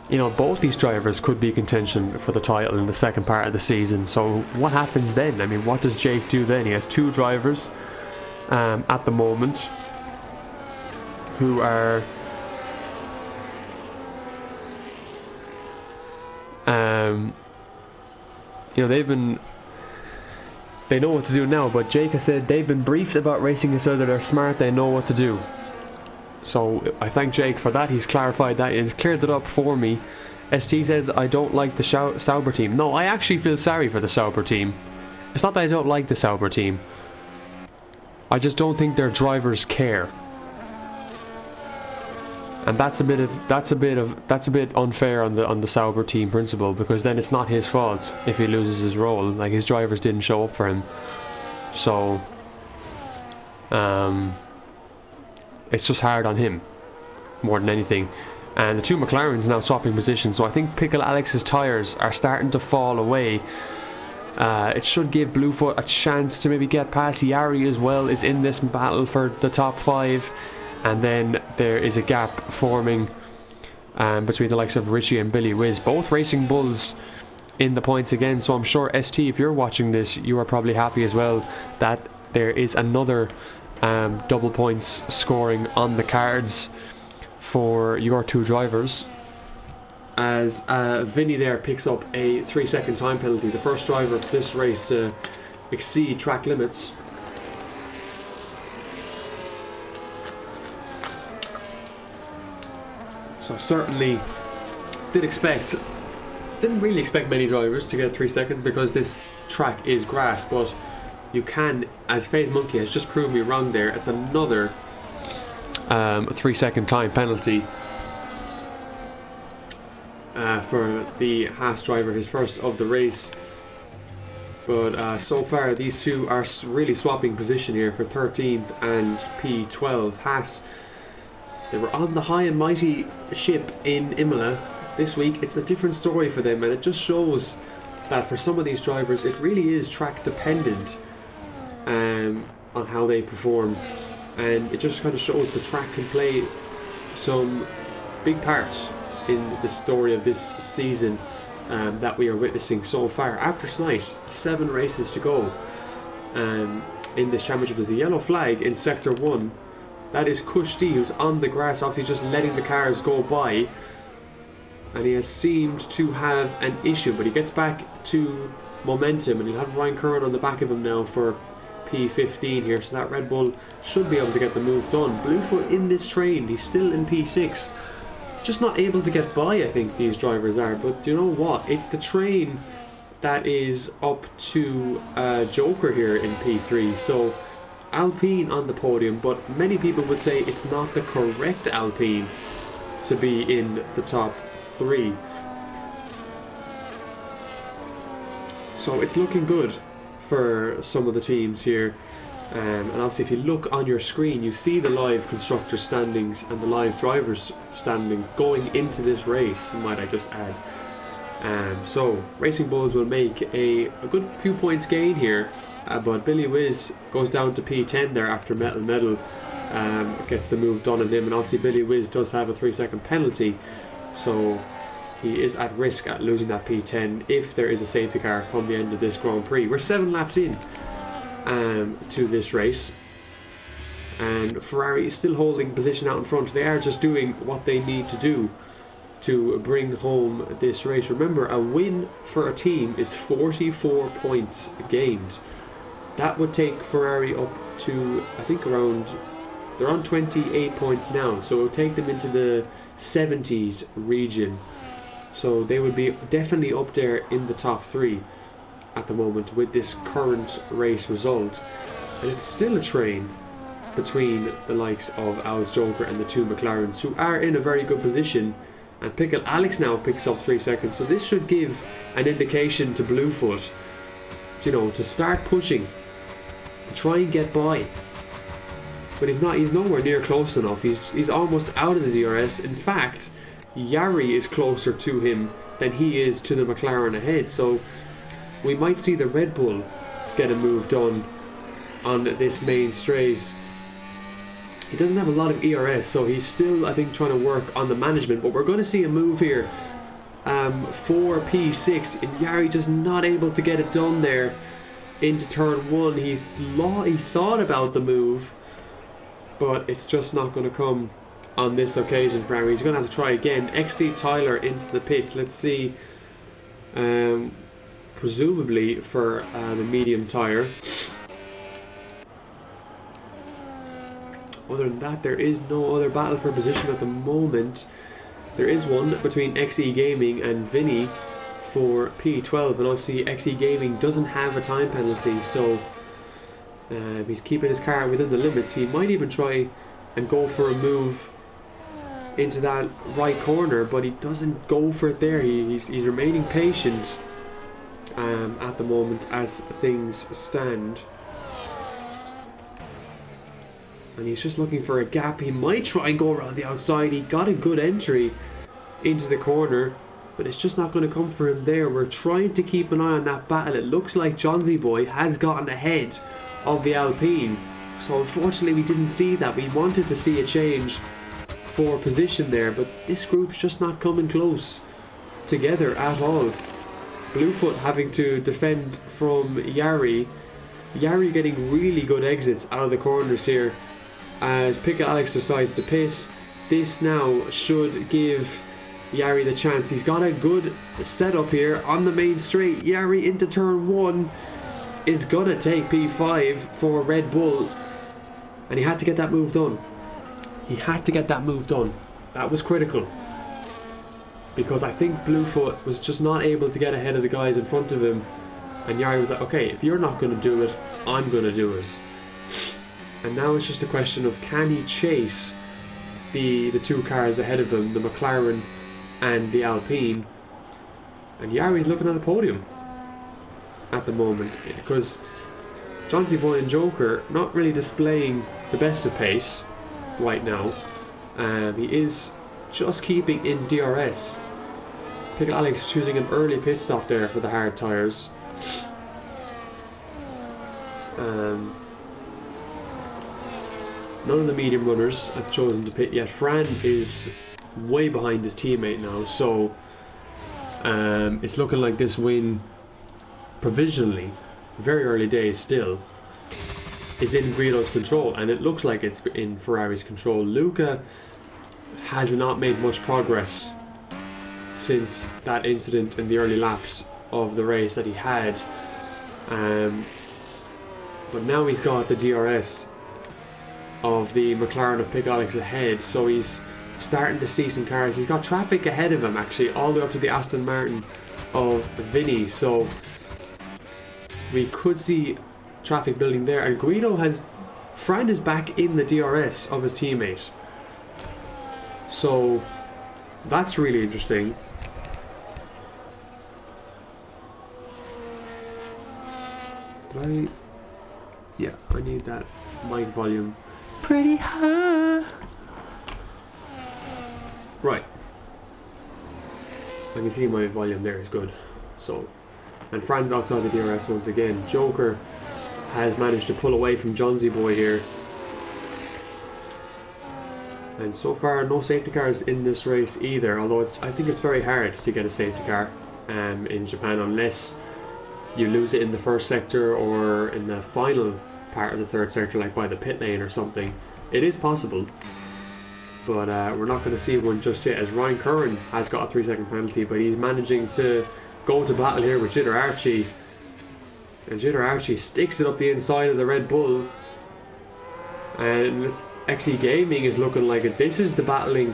both these drivers could be contention for the title in the second part of the season. So what happens then? I mean, what does Jake do then? He has two drivers at the moment who are they know what to do now, but Jake has said they've been briefed about racing each other, they're smart, they know what to do. So I thank Jake for that. He's clarified that, he's cleared it up for me. ST says, I don't like the Sauber team. No, I actually feel sorry for the Sauber team. It's not that I don't like the Sauber team, I just don't think their drivers care. And that's a bit unfair on the Sauber team principle, because then it's not his fault if he loses his role. Like, his drivers didn't show up for him, so it's just hard on him more than anything. And the two McLarens now swapping positions, so I think Pickle Alex's tires are starting to fall away. It should give Bluefoot a chance to maybe get past. Yari as well is in this battle for the top 5. And then there is a gap forming between the likes of Richie and Billy Wiz, both racing bulls in the points again. So I'm sure, ST, if you're watching this, you are probably happy as well that there is another double points scoring on the cards for your two drivers, as Vinny there picks up a 3-second time penalty, the first driver of this race to exceed track limits. So certainly didn't really expect many drivers to get 3 seconds, because this track is grass, but you can, as FaZe Monkey has just proved me wrong there, it's another 3-second time penalty for the Haas driver, his first of the race. But so far these two are really swapping position here for 13th and P12. Haas, they were on the high and mighty ship in Imola this week. It's a different story for them, and it just shows that for some of these drivers it really is track dependent on how they perform, and it just kind of shows the track can play some big parts in the story of this season that we are witnessing so far. After tonight, 7 races to go in this championship. There's a yellow flag in sector 1. That is Kushti, who's on the grass, obviously just letting the cars go by, and he has seemed to have an issue, but he gets back to momentum, and he'll have Ryan Curran on the back of him now for P15 here, so that Red Bull should be able to get the move done. Bluefoot in this train, he's still in P6, just not able to get by, I think these drivers are. But you know what, it's the train that is up to Joker here in P3, so Alpine on the podium, but many people would say it's not the correct Alpine to be in the top 3. So it's looking good for some of the teams here, and obviously if you look on your screen you see the live constructor standings and the live drivers standings going into this race, might I just add. So Racing Bulls will make a good few points gain here, but Billy Wiz goes down to P10 there after Medal gets the move done on him, and obviously Billy Wiz does have a 3-second penalty, so he is at risk at losing that P10 if there is a safety car come the end of this Grand Prix. We're 7 laps in to this race, and Ferrari is still holding position out in front. They are just doing what they need to do to bring home this race. Remember, a win for a team is 44 points gained. That would take Ferrari up to, I think, around, they're on 28 points now, so it would take them into the 70s region. So they would be definitely up there in the top 3 at the moment with this current race result. And it's still a train between the likes of Al's Joker and the 2 McLarens, who are in a very good position. And Pickle Alex now picks up 3 seconds, so this should give an indication to Bluefoot, you know, to start pushing, to try and get by. But he's nowhere near close enough. He's almost out of the DRS. In fact, Yari is closer to him than he is to the McLaren ahead, so we might see the Red Bull get a move done on this main straight. He doesn't have a lot of ERS, so he's still, I think, trying to work on the management, but we're going to see a move here for P6, and Yari just not able to get it done there into turn 1. He thought about the move, but it's just not going to come on this occasion for Yari. He's going to have to try again. XD Tyler into the pits. Let's see, presumably for the medium tyre. Other than that, there is no other battle for position at the moment. There is one between XE Gaming and Vinny for P12, and obviously XE Gaming doesn't have a time penalty, so he's keeping his car within the limits. He might even try and go for a move into that right corner, but he doesn't go for it there. He's remaining patient at the moment as things stand. And he's just looking for a gap. He might try and go around the outside. He got a good entry into the corner, but it's just not going to come for him there. We're trying to keep an eye on that battle. It looks like Johnsy Boy has gotten ahead of the Alpine, so unfortunately we didn't see that. We wanted to see a change for position there, but this group's just not coming close together at all. Bluefoot having to defend from Yari. Yari getting really good exits out of the corners here as Pickle Alex decides to piss. This now should give Yari the chance. He's got a good setup here on the main straight. Yari into turn 1 is gonna take P5 for Red Bull, and he had to get that move done. He had to get that move done. That was critical, because I think Bluefoot was just not able to get ahead of the guys in front of him, and Yari was like, okay, if you're not going to do it, I'm going to do it. And now it's just a question of, can he chase the 2 cars ahead of him, the McLaren and the Alpine? And Yari's looking at the podium at the moment, because Johnsy Boy and Joker not really displaying the best of pace right now. He is just keeping in DRS. Pickle Alex choosing an early pit stop there for the hard tyres. None of the medium runners have chosen to pit yet. Fran is way behind his teammate now, so it's looking like this win, provisionally, very early days still, is in Guido's control, and it looks like it's in Ferrari's control. Luca has not made much progress since that incident in the early laps of the race that he had, but now he's got the DRS of the McLaren of Pick Alex ahead, so he's starting to see some cars. He's got traffic ahead of him actually, all the way up to the Aston Martin of Vinny, so we could see traffic building there. And Fran is back in the DRS of his teammate, so that's really interesting. Yeah, I need that mic volume pretty high. Right. I can see my volume there is good. So, and Fran's outside the DRS once again. Joker has managed to pull away from Johnsy Boy here. And so far, no safety cars in this race either. Although I think it's very hard to get a safety car in Japan unless you lose it in the first sector or in the final part of the third sector, like by the pit lane or something. It is possible, but we're not going to see one just yet, as Ryan Curran has got a 3-second penalty, but he's managing to go to battle here with Jitter Archie, and Jitter Archie sticks it up the inside of the Red Bull, and XE Gaming is looking like it. This is the battling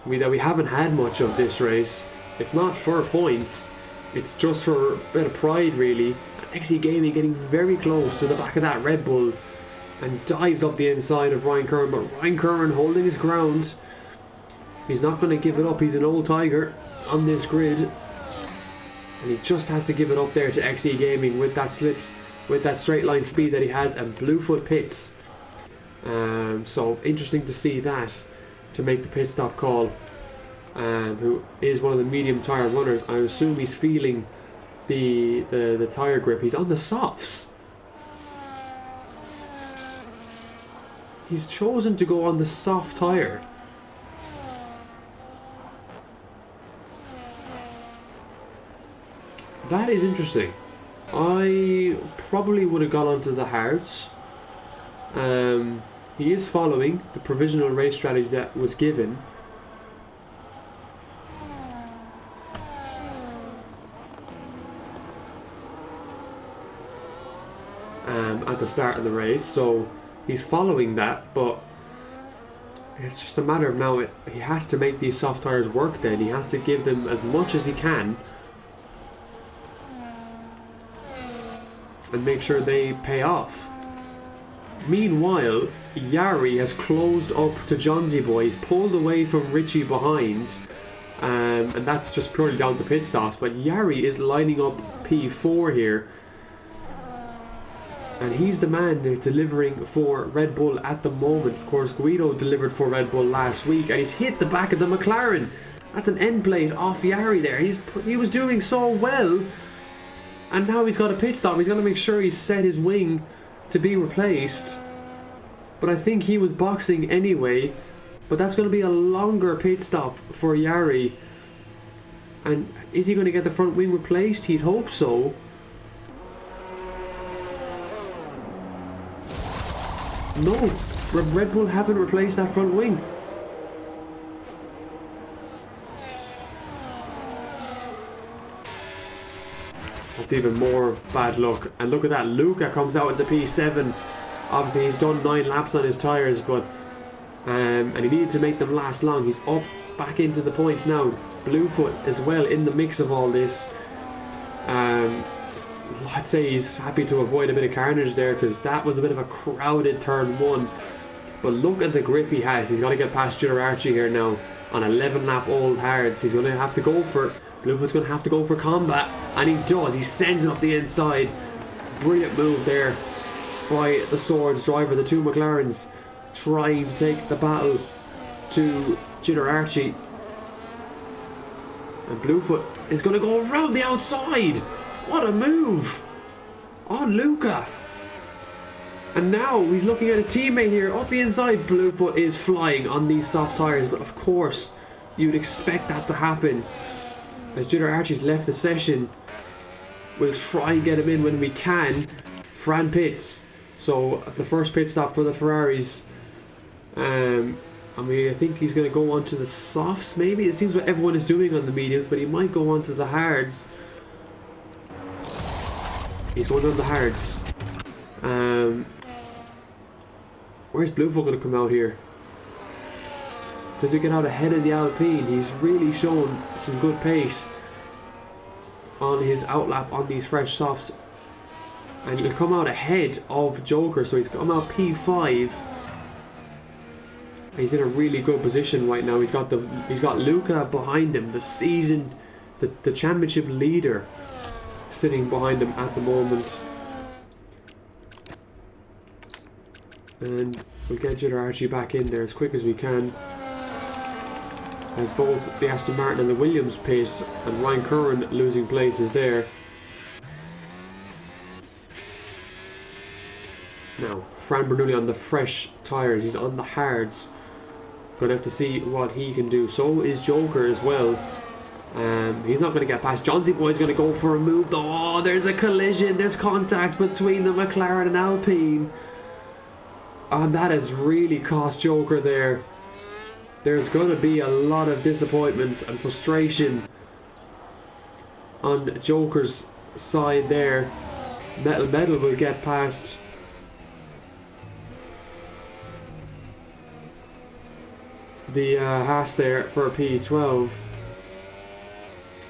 that we haven't had much of this race. It's not for points, it's just for a bit of pride really. XE Gaming getting very close to the back of that Red Bull and dives up the inside of Ryan Curran, but Ryan Curran holding his ground. He's not going to give it up. He's an old tiger on this grid, and he just has to give it up there to XE Gaming with that straight line speed that he has, and Bluefoot pits. So interesting to see that, to make the pit stop call. Who is one of the medium tire runners. I assume he's feeling the tire grip. He's on the softs. He's chosen to go on the soft tire. That is interesting. I probably would have gone onto the hards. He is following the provisional race strategy that was given. At the start of the race, so he's following that, but it's just a matter of now he has to make these soft tires work. Then he has to give them as much as he can and make sure they pay off. Meanwhile, Yari has closed up to Johnsy Boy. He's pulled away from Richie behind, and that's just purely down to pit stops, but Yari is lining up P4 here. And he's the man delivering for Red Bull at the moment. Of course, Guido delivered for Red Bull last week, and he's hit the back of the McLaren. That's an end plate off Yari there. He was doing so well, and now he's got a pit stop. He's got to make sure he's set his wing to be replaced. But I think he was boxing anyway. But that's going to be a longer pit stop for Yari. And is he going to get the front wing replaced? He'd hope so. No, Red Bull haven't replaced that front wing. That's even more bad luck. And look at that, Luca comes out into P7. Obviously he's done 9 laps on his tyres, but and he needed to make them last long. He's up back into the points now. Bluefoot as well in the mix of all this. I'd say he's happy to avoid a bit of carnage there, because that was a bit of a crowded turn 1. But look at the grip he has. He's got to get past Jitter Archie here now on 11 lap old hards. He's going to have to go for Bluefoot's going to have to go for combat, and he does. He sends it up the inside. Brilliant move there by the Swords driver, the 2 McLarens, trying to take the battle to Jitter Archie. And Bluefoot is going to go around the outside. What a move on Luca. And now he's looking at his teammate here up the inside. Bluefoot is flying on these soft tyres, but of course you'd expect that to happen. As Junior Archie's left the session, we'll try and get him in when we can. Fran pits, so the first pit stop for the Ferraris. I think he's going to go on to the softs maybe. It seems what everyone is doing on the mediums, but he might go on to the hards. He's going on the hards. Where's Bluefoot going to come out here? Does he get out ahead of the Alpine? He's really shown some good pace on his outlap on these fresh softs. And he'll come out ahead of Joker, so he's come out P5. He's in a really good position right now. He's got Luca behind him, the championship leader, sitting behind him at the moment. And we'll get Junior Archie back in there as quick as we can, as both the Aston Martin and the Williams pit, and Ryan Curran losing places there. Now, Fran Bernoulli on the fresh tyres. He's on the hards. Going to have to see what he can do. So is Joker as well. He's not going to get past. Johnsy Boy's going to go for a move though. Oh, there's a collision. There's contact between the McLaren and Alpine. And that has really cost Joker there. There's going to be a lot of disappointment and frustration on Joker's side there. Metal will get past the Haas there for a P12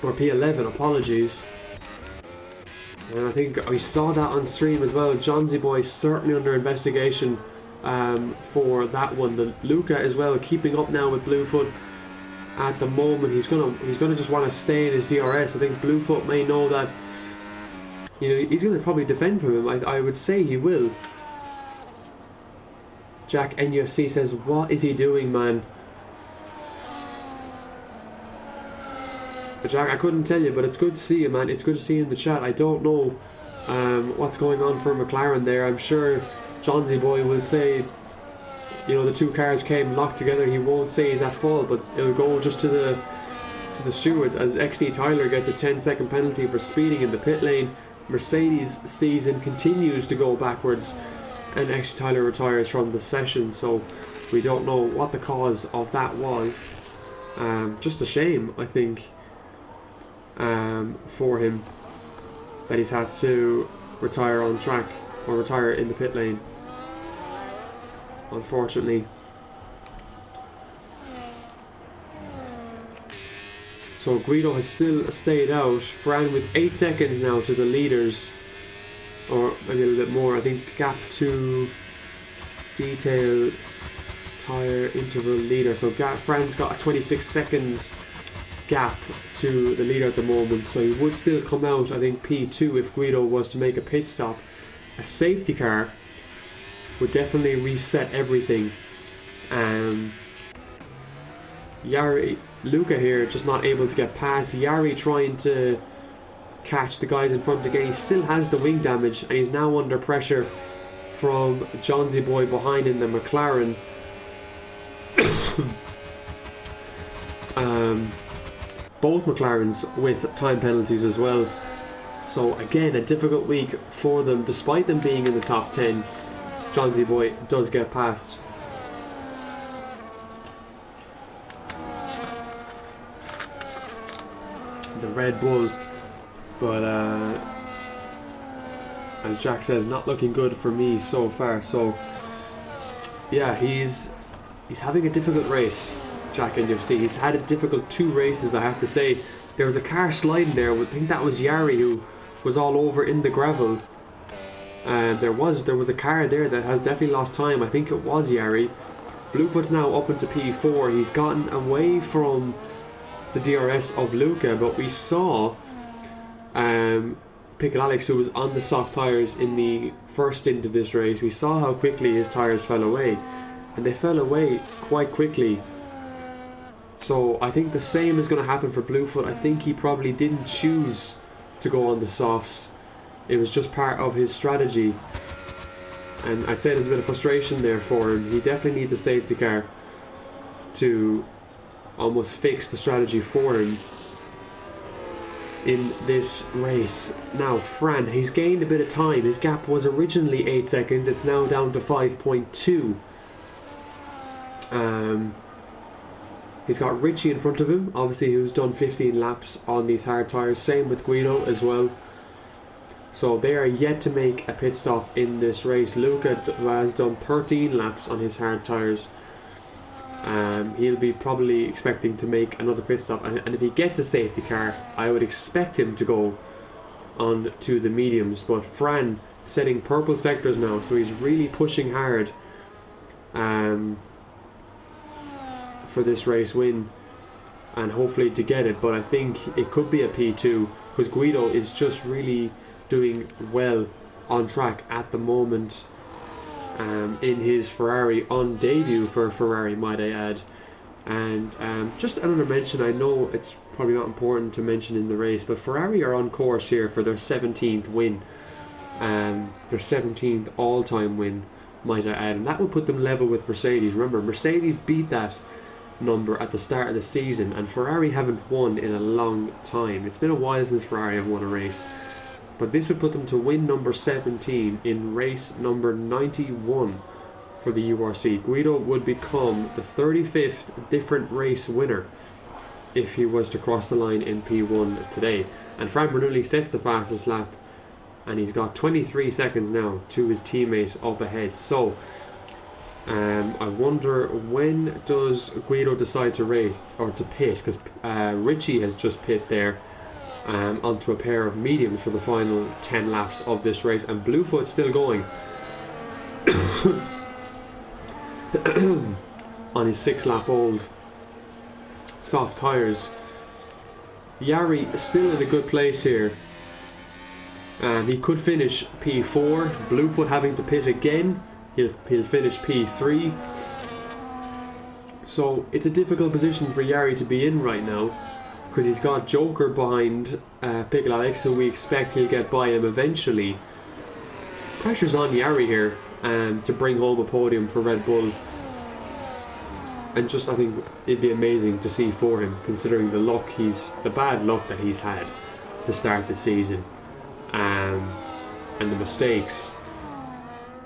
or P11, apologies. And I think we saw that on stream as well. Johnsy Boy certainly under investigation for that one. The Luca as well keeping up now with Bluefoot at the moment. He's gonna just want to stay in his DRS. I think Bluefoot may know that, you know, he's gonna probably defend from him. I would say he will. Jack NUFC says, what is he doing, man? But Jack, I couldn't tell you, but it's good to see you, man. It's good to see you in the chat. I don't know what's going on for McLaren there. I'm sure Johnsy Boy will say, you know, the two cars came locked together. He won't say he's at fault, but it'll go just to the stewards, as XD Tyler gets a 10-second penalty for speeding in the pit lane. Mercedes' season continues to go backwards, and XD Tyler retires from the session. So we don't know what the cause of that was. Just a shame, I think, for him, that he's had to retire on track or retire in the pit lane, unfortunately. So Guido has still stayed out. Fran with 8 seconds now to the leaders, or maybe a little bit more. I think gap to detail tyre interval leader. So Fran's got a 26-second gap to the leader at the moment, so he would still come out, I think, P2 if Guido was to make a pit stop. A safety car would definitely reset everything. Luca here just not able to get past. Yari trying to catch the guys in front again. He still has the wing damage, and he's now under pressure from Johnsy Boy behind in the McLaren. Both McLarens with time penalties as well. So again, a difficult week for them, despite them being in the top 10. Johnsy Boy does get past. The Red Bull, but as Jack says, not looking good for me so far. So yeah, he's having a difficult race, Jack and UFC. He's had a difficult 2 races, I have to say. There was a car sliding there. I think that was Yari who was all over in the gravel. There was a car there that has definitely lost time. I think it was Yari. Bluefoot's now up into P4. He's gotten away from the DRS of Luca, but we saw Pickle Alex, who was on the soft tyres in the first stint of this race, we saw how quickly his tyres fell away, and they fell away quite quickly So I think the same is going to happen for Bluefoot. I think he probably didn't choose to go on the softs. It was just part of his strategy. And I'd say there's a bit of frustration there for him. He definitely needs a safety car to almost fix the strategy for him in this race. Now Fran, he's gained a bit of time. His gap was originally 8 seconds. It's now down to 5.2. He's got Richie in front of him, obviously, who's done 15 laps on these hard tyres. Same with Guido as well. So they are yet to make a pit stop in this race. Luca has done 13 laps on his hard tyres. He'll be probably expecting to make another pit stop. And if he gets a safety car, I would expect him to go on to the mediums. But Fran setting purple sectors now, so he's really pushing hard for this race win, and hopefully to get it. But I think it could be a P2 because Guido is just really doing well on track at the moment in his Ferrari, on debut for Ferrari, might I add. And just another mention, I know it's probably not important to mention in the race, but Ferrari are on course here for their 17th win, their 17th all-time win, might I add, and that will put them level with Mercedes. Remember, Mercedes beat that number at the start of the season, and Ferrari haven't won in a long time. It's been a while since Ferrari have won a race, but this would put them to win number 17 in race number 91 for the URC. Guido would become the 35th different race winner if he was to cross the line in P1 today. And Fran Bernoulli sets the fastest lap, and he's got 23 seconds now to his teammate up ahead. So I wonder, when does Guido decide to race or to pit? Because Richie has just pit there onto a pair of mediums for the final 10 laps of this race, and Bluefoot's still going on his 6-lap-old soft tyres. Yari is still in a good place here. He could finish P4. Bluefoot having to pit again. He'll finish P3. So it's a difficult position for Yari to be in right now, because he's got Joker behind Pickle Alex, who we expect he'll get by him eventually. Pressure's on Yari here to bring home a podium for Red Bull. And just, I think it'd be amazing to see for him, considering the bad luck that he's had to start the season, and the mistakes.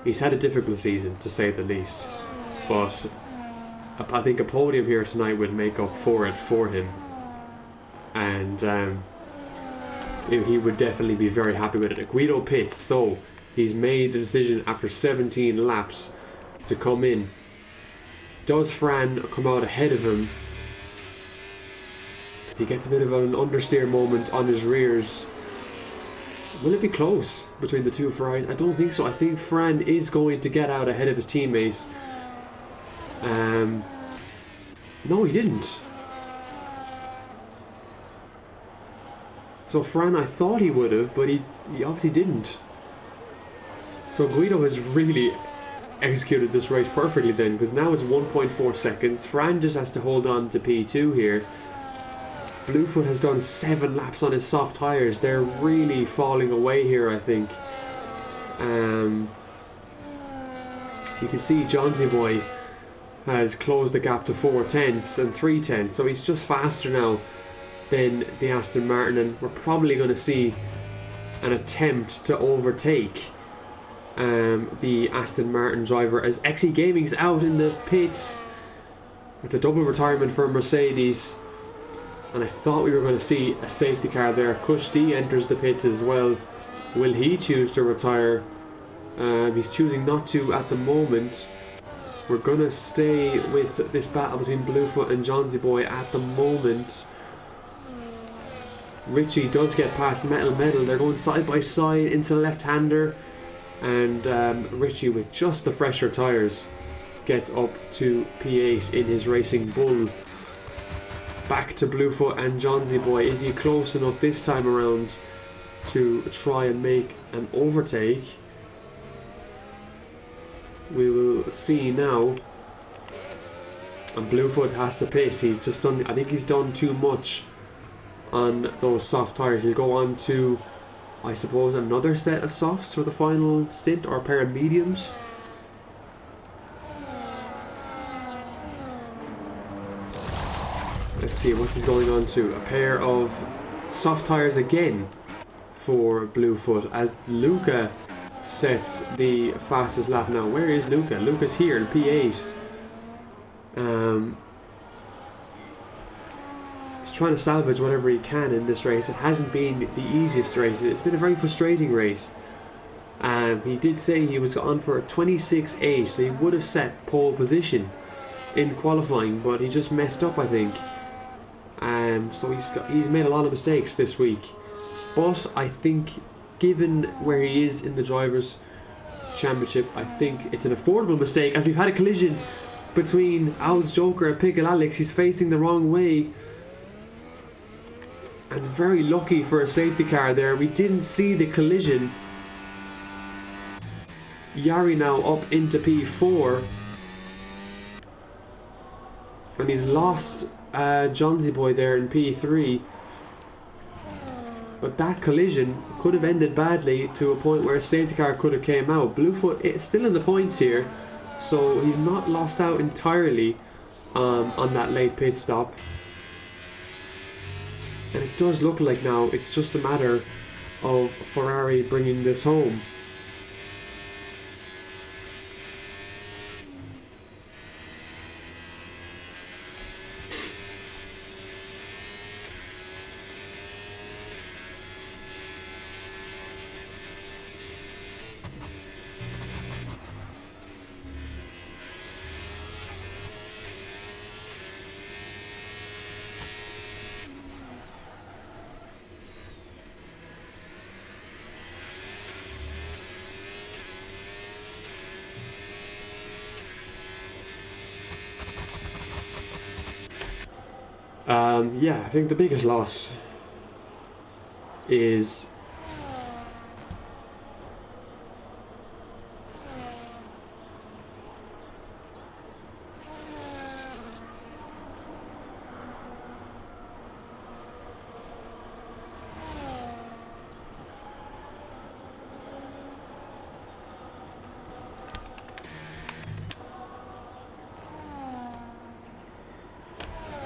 He's had a difficult season, to say the least, but I think a podium here tonight would make up for it for him, and he would definitely be very happy with it. Guido pits, so he's made the decision after 17 laps to come in. Does Fran come out ahead of him? He gets a bit of an understeer moment on his rears. Will it be close between the two Ferraris? I don't think so. I think Fran is going to get out ahead of his teammates. No, he didn't. So Fran, I thought he would have, but he obviously didn't. So Guido has really executed this race perfectly then, because now it's 1.4 seconds. Fran just has to hold on to P2 here. Bluefoot has done 7 laps on his soft tyres. They're really falling away here, I think. You can see Johnsy Boy has closed the gap to 4 tenths and 3 tenths, so he's just faster now than the Aston Martin, and we're probably going to see an attempt to overtake the Aston Martin driver, as XE Gaming's out in the pits. It's a double retirement for Mercedes, and I thought we were going to see a safety car there. Kush D enters the pits as well. Will he choose to retire? He's choosing not to at the moment. We're going to stay with this battle between Bluefoot and Johnsy Boy at the moment. Richie does get past Metal. They're going side by side into the left-hander, and Richie, with just the fresher tyres, gets up to P8 in his Racing Bull. Back to Bluefoot and Johnsy Boy. Is he close enough this time around to try and make an overtake? We will see now. And Bluefoot has to pace. He's just done, I think he's done too much on those soft tyres. He'll go on to, I suppose, another set of softs for the final stint, or a pair of mediums. Let's see what he's going on to. A pair of soft tyres again for Bluefoot as Luca sets the fastest lap now. Where is Luca? Luca's here in P8. He's trying to salvage whatever he can in this race. It hasn't been the easiest race. It's been a very frustrating race. He did say he was on for a 26.8, so he would have set pole position in qualifying, but he just messed up, I think. So he's made a lot of mistakes this week. But I think, given where he is in the Drivers' Championship, I think it's an affordable mistake, as we've had a collision between Owl's Joker and Pickle Alex. He's facing the wrong way. And very lucky for a safety car there. We didn't see the collision. Yari now up into P4. And he's lost Johnsy Boy there in P3. But that collision could have ended badly, to a point where a safety car could have came out. Bluefoot is still in the points here, so he's not lost out entirely on that late pit stop. And it does look like now it's just a matter of Ferrari bringing this home. Yeah, I think the biggest loss is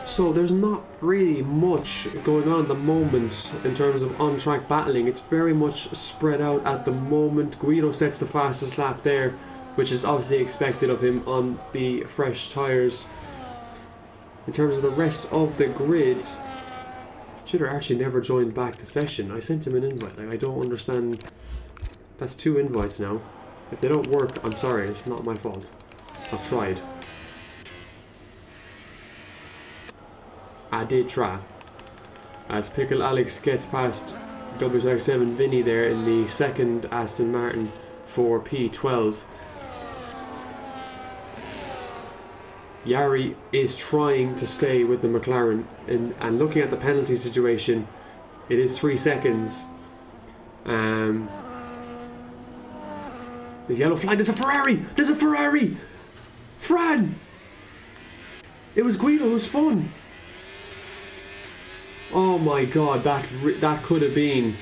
so there's not really much going on at the moment in terms of on-track battling. It's very much spread out at the moment. Guido sets the fastest lap there, which is obviously expected of him on the fresh tyres. In terms of the rest of the grid, Chitter actually never joined back the session. I sent him an invite. Like, I don't understand. That's 2 invites now. If they don't work, I'm sorry, it's not my fault. I've tried. I did try. As Pickle Alex gets past WX7 Vinny there in the second Aston Martin for P12. Yari is trying to stay with the McLaren, and looking at the penalty situation, it is 3 seconds. There's yellow flag. There's a Ferrari! There's a Ferrari! Fran! It was Guido who spun. Oh my god, that could have been.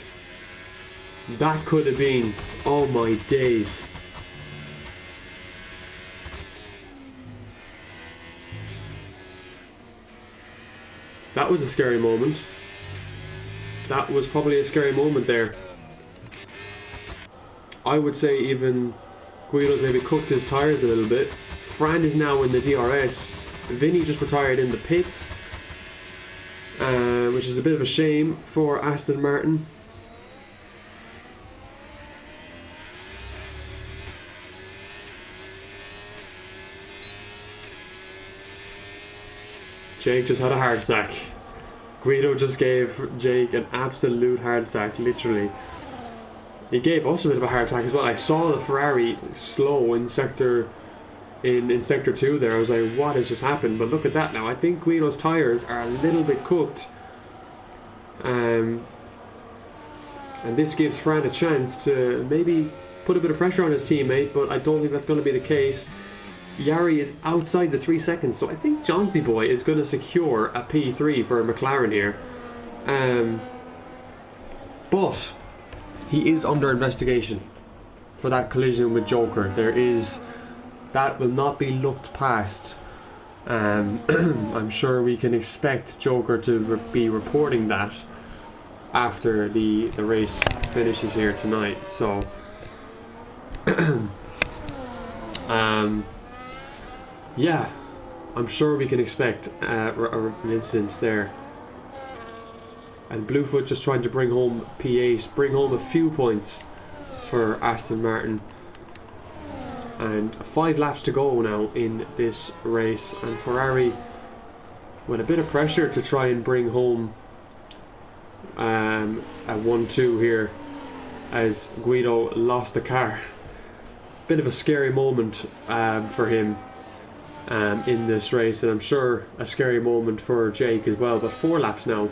That could have been. Oh my days. That was a scary moment. That was probably a scary moment there. I would say even Guido's maybe cooked his tyres a little bit. Fran is now in the DRS. Vinny just retired in the pits. Which is a bit of a shame for Aston Martin. Jake just had a heart attack. Guido just gave Jake an absolute heart attack, literally. He gave us a bit of a heart attack as well. I saw the Ferrari slow in sector 2 there. I was like, what has just happened? But look at that now. I think Guido's tyres are a little bit cooked. And this gives Fran a chance to maybe put a bit of pressure on his teammate, but I don't think that's going to be the case. Yari is outside the 3 seconds, so I think Johnsy Boy is going to secure a P3 for McLaren here. But he is under investigation for that collision with Joker. That will not be looked past. I'm sure we can expect Joker to be reporting that after the race finishes here tonight. So yeah, I'm sure we can expect an incident there. And Bluefoot just trying to bring home P8, bring home a few points for Aston Martin. And 5 laps to go now in this race, and Ferrari with a bit of pressure to try and bring home a 1-2 here as Guido lost the car. Bit of a scary moment for him in this race, and I'm sure a scary moment for Jake as well. But 4 laps now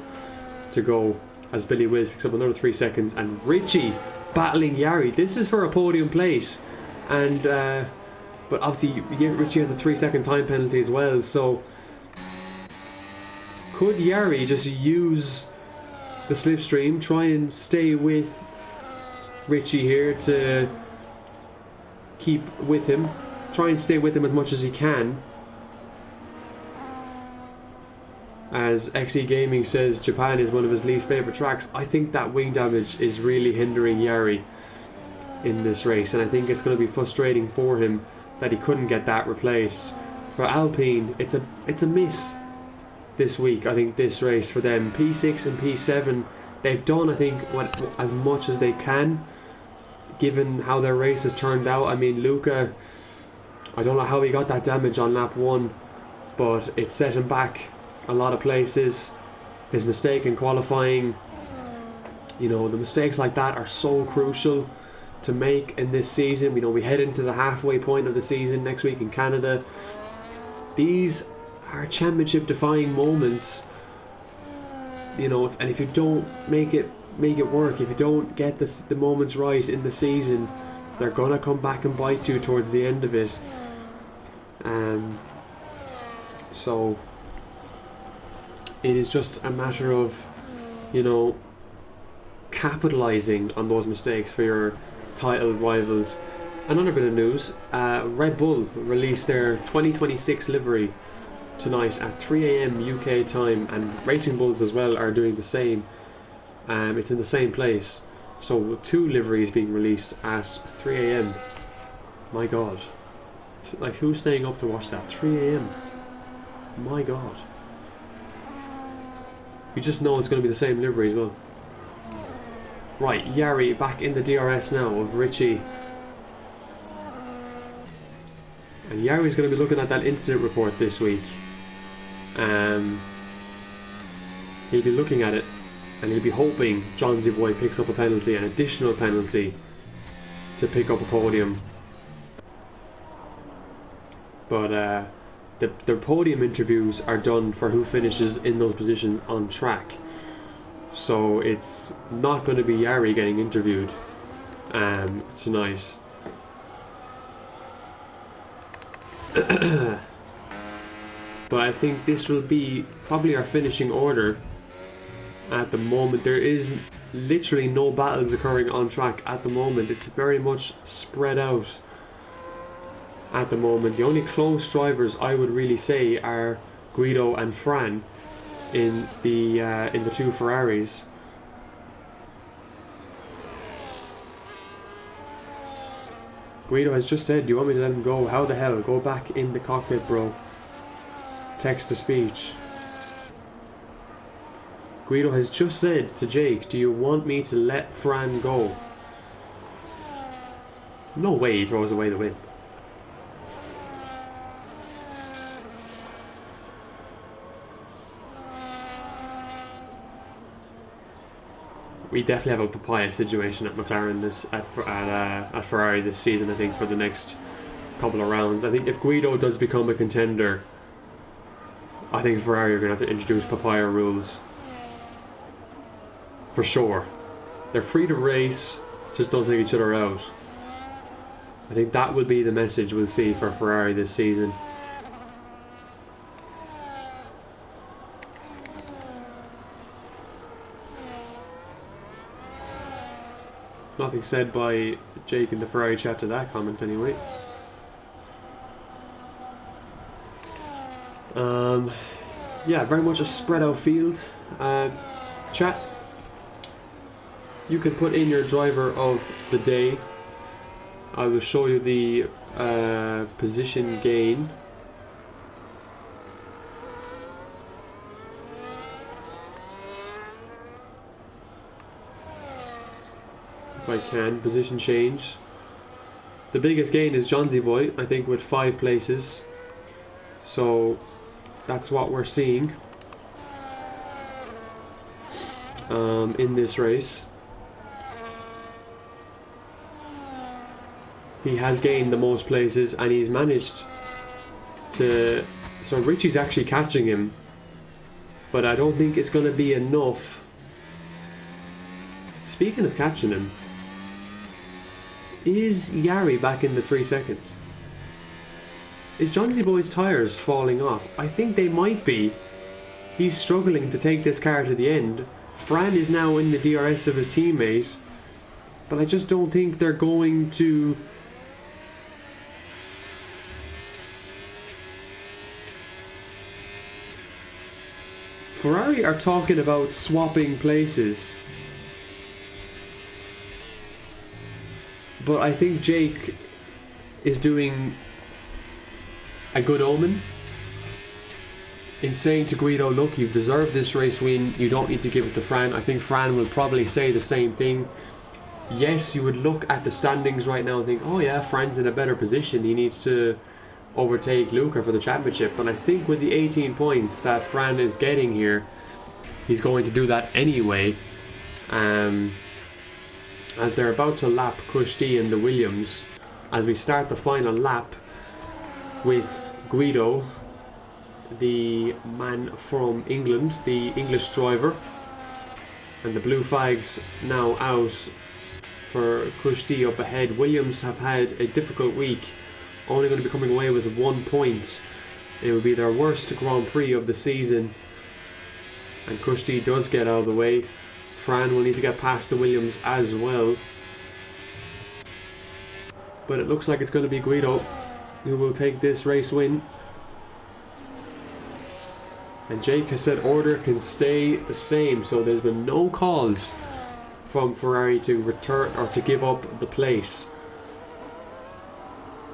to go as Billy Wills picks up another 3 seconds, and Richie battling Yari. This is for a podium place, and but obviously Richie has a 3-second time penalty as well. So could Yari just use the slipstream, try and stay with Richie here to keep with him, try and stay with him as much as he can? As XE Gaming says, Japan is one of his least favourite tracks. I think that wing damage is really hindering Yari in this race, and I think it's going to be frustrating for him that he couldn't get that replaced. For Alpine, it's a miss this week. I think this race for them, P6 and P7, they've done, I think, as much as they can, given how their race has turned out. I mean, Luca, I don't know how he got that damage on lap 1, but it set him back a lot of places. His mistake in qualifying, you know, the mistakes like that are so crucial to make in this season. You know, we head into the halfway point of the season next week in Canada. These are championship defying moments, you know, and if you don't make it work, if you don't get the moments right in the season, they're gonna come back and bite you towards the end of it. So it is just a matter of, you know, capitalizing on those mistakes for your title rivals. Another bit of news, Red Bull released their 2026 livery tonight at 3 AM UK time, and Racing Bulls as well are doing the same. It's in the same place, so 2 liveries being released at 3 AM. My god, like, who's staying up to watch that? 3 AM, my god. You just know it's going to be the same livery as well. Right, Yari back in the DRS now of Richie. And Yari's going to be looking at that incident report this week. He'll be looking at it, and he'll be hoping Johnsy Boy picks up a penalty, an additional penalty, to pick up a podium. But the podium interviews are done for who finishes in those positions on track. So it's not going to be Yari getting interviewed tonight. But I think this will be probably our finishing order at the moment. There is literally no battles occurring on track at the moment. It's very much spread out at the moment. The only close drivers I would really say are Guido and Fran in the 2 Ferraris. Guido has just said, "Do you want me to let him go?" How the hell? Go back in the cockpit, bro. Text to speech. Guido has just said to Jake, "Do you want me to let Fran go?" No way he throws away the win. We definitely have a papaya situation at McLaren at Ferrari this season, I think, for the next couple of rounds. I think if Guido does become a contender, I think Ferrari are going to have to introduce papaya rules. For sure. They're free to race, just don't take each other out. I think that will be the message we'll see for Ferrari this season. Nothing said by Jake in the Ferrari chat to that comment anyway. Yeah, very much a spread out field. Chat, you can put in your driver of the day. I will show you the position gain. If I can, position change. The biggest gain is Johnsy Boy, I think, with 5 places. So that's what we're seeing in this race. He has gained the most places and he's managed to... So Richie's actually catching him, but I don't think it's going to be enough. Speaking of catching him, is Yari back in the 3 seconds? Is Johnsy Boy's tyres falling off? I think they might be. He's struggling to take this car to the end. Fran is now in the DRS of his teammate, but I just don't think they're going to... Ferrari are talking about swapping places, but I think Jake is doing a good omen in saying to Guido, look, you've deserved this race win, you don't need to give it to Fran. I think Fran will probably say the same thing. Yes, you would look at the standings right now and think, oh yeah, Fran's in a better position, he needs to overtake Luca for the championship, but I think with the 18 points that Fran is getting here, he's going to do that anyway, as they're about to lap Kushti and the Williams as we start the final lap with Guido, the man from England, the English driver, and the blue flags now out for Kushti up ahead. Williams have had a difficult week, only going to be coming away with 1 point. It would be their worst Grand Prix of the season, and Kushti does get out of the way. Fran will need to get past the Williams as well, but it looks like it's going to be Guido who will take this race win. And Jake has said order can stay the same, so there's been no calls from Ferrari to return or to give up the place.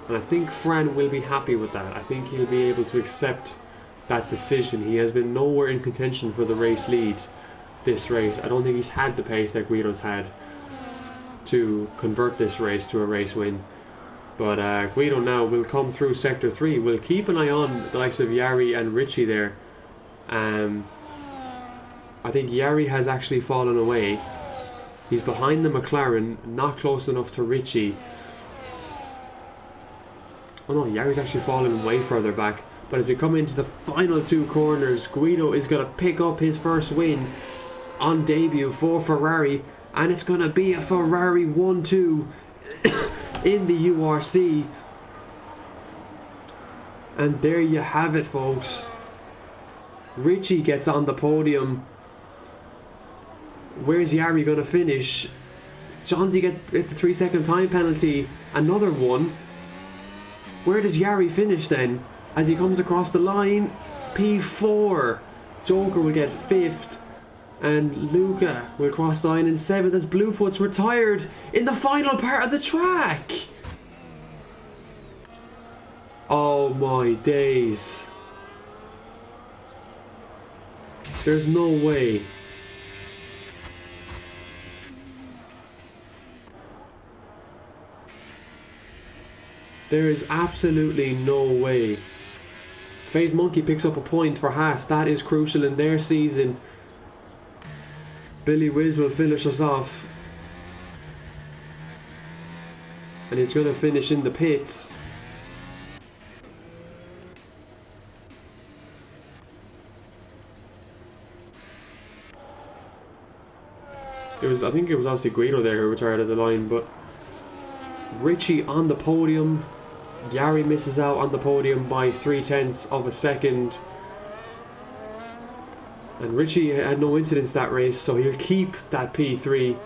And I think Fran will be happy with that. I think he'll be able to accept that decision. He has been nowhere in contention for the race lead this race. I don't think he's had the pace that Guido's had to convert this race to a race win. But Guido now will come through Sector 3. We'll keep an eye on the likes of Yari and Richie there. I think Yari has actually fallen away. He's behind the McLaren, not close enough to Richie. Oh no, Yari's actually fallen way further back. But as we come into the final 2 corners, Guido is going to pick up his first win on debut for Ferrari. And it's going to be a Ferrari 1-2 in the URC. And there you have it, folks. Richie gets on the podium. Where's Yari going to finish? Johnsy gets the 3 second time penalty. Another one. Where does Yari finish then? As he comes across the line, P4. Joker will get 5th. And Luca will cross the line in 7th as Bluefoot's retired in the final part of the track. Oh my days. There's no way. There is absolutely no way. FaZe Monkey picks up a point for Haas. That is crucial in their season. Billy Wiz will finish us off. And he's going to finish in the pits. I think it was obviously Guido there who retired at the line, but Richie on the podium. Yari misses out on the podium by 0.3 of a second. And Richie had no incidents that race, so he'll keep that P3.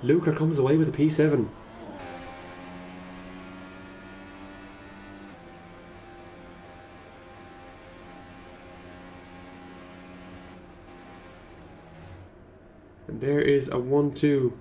Luca comes away with a P7. And there is a 1-2.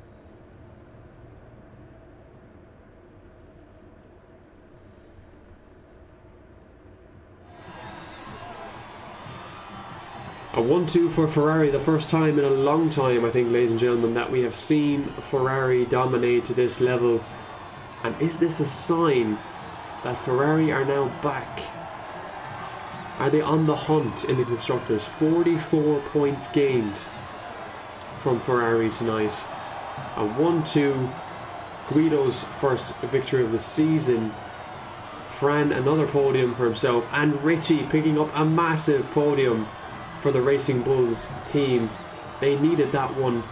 A 1-2 for Ferrari, the first time in a long time, I think, ladies and gentlemen, that we have seen Ferrari dominate to this level. And is this a sign that Ferrari are now back? Are they on the hunt in the constructors? 44 points gained from Ferrari tonight. A 1-2, Guido's first victory of the season. Fran another podium for himself, and Richie picking up a massive podium for the Racing Bulls team. They needed that one.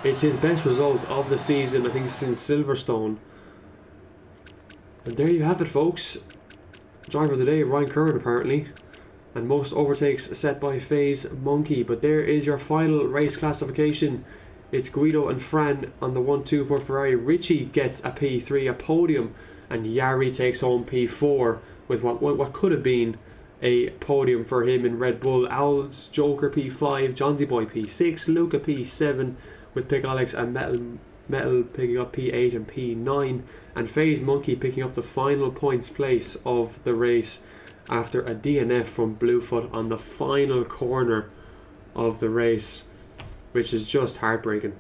It's his best result of the season, I think, since Silverstone. And there you have it, folks. Driver of the day, Ryan Curran, apparently. And most overtakes set by FaZe Monkey. But there is your final race classification. It's Guido and Fran on the 1-2 for Ferrari. Richie gets a P3, a podium, and Yari takes home P4 with what could have been a podium for him in Red Bull. Owls, Joker P5, Johnsy Boy P6, Luca P7, with Pick Alex and Metal picking up P8 and P9, and FaZe Monkey picking up the final points place of the race after a DNF from Bluefoot on the final corner of the race, which is just heartbreaking.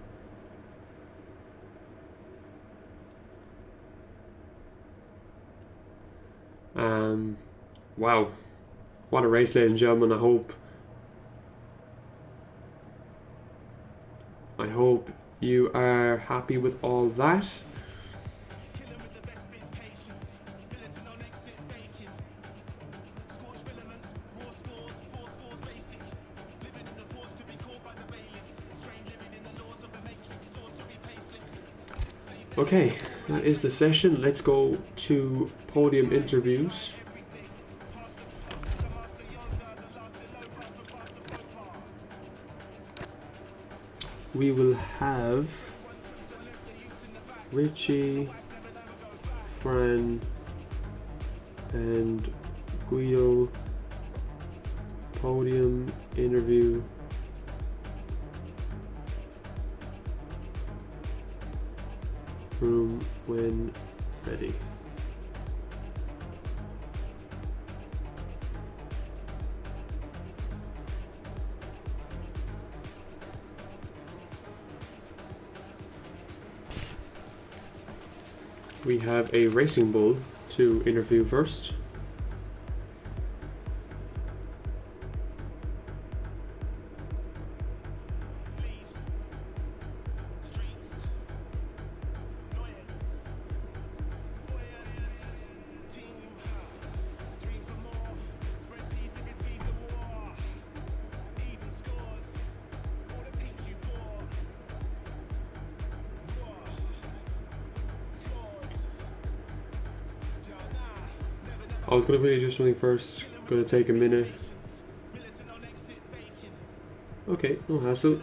Wow. What a race, ladies and gentlemen. I hope you are happy with all that. Okay, that is the session. Let's go to podium interviews. We will have Richie, Fran, and Guido podium interview. Room when ready. We have a Racing Bull to interview first. I was going to quickly do something first, going to take a minute. Okay, no hassle.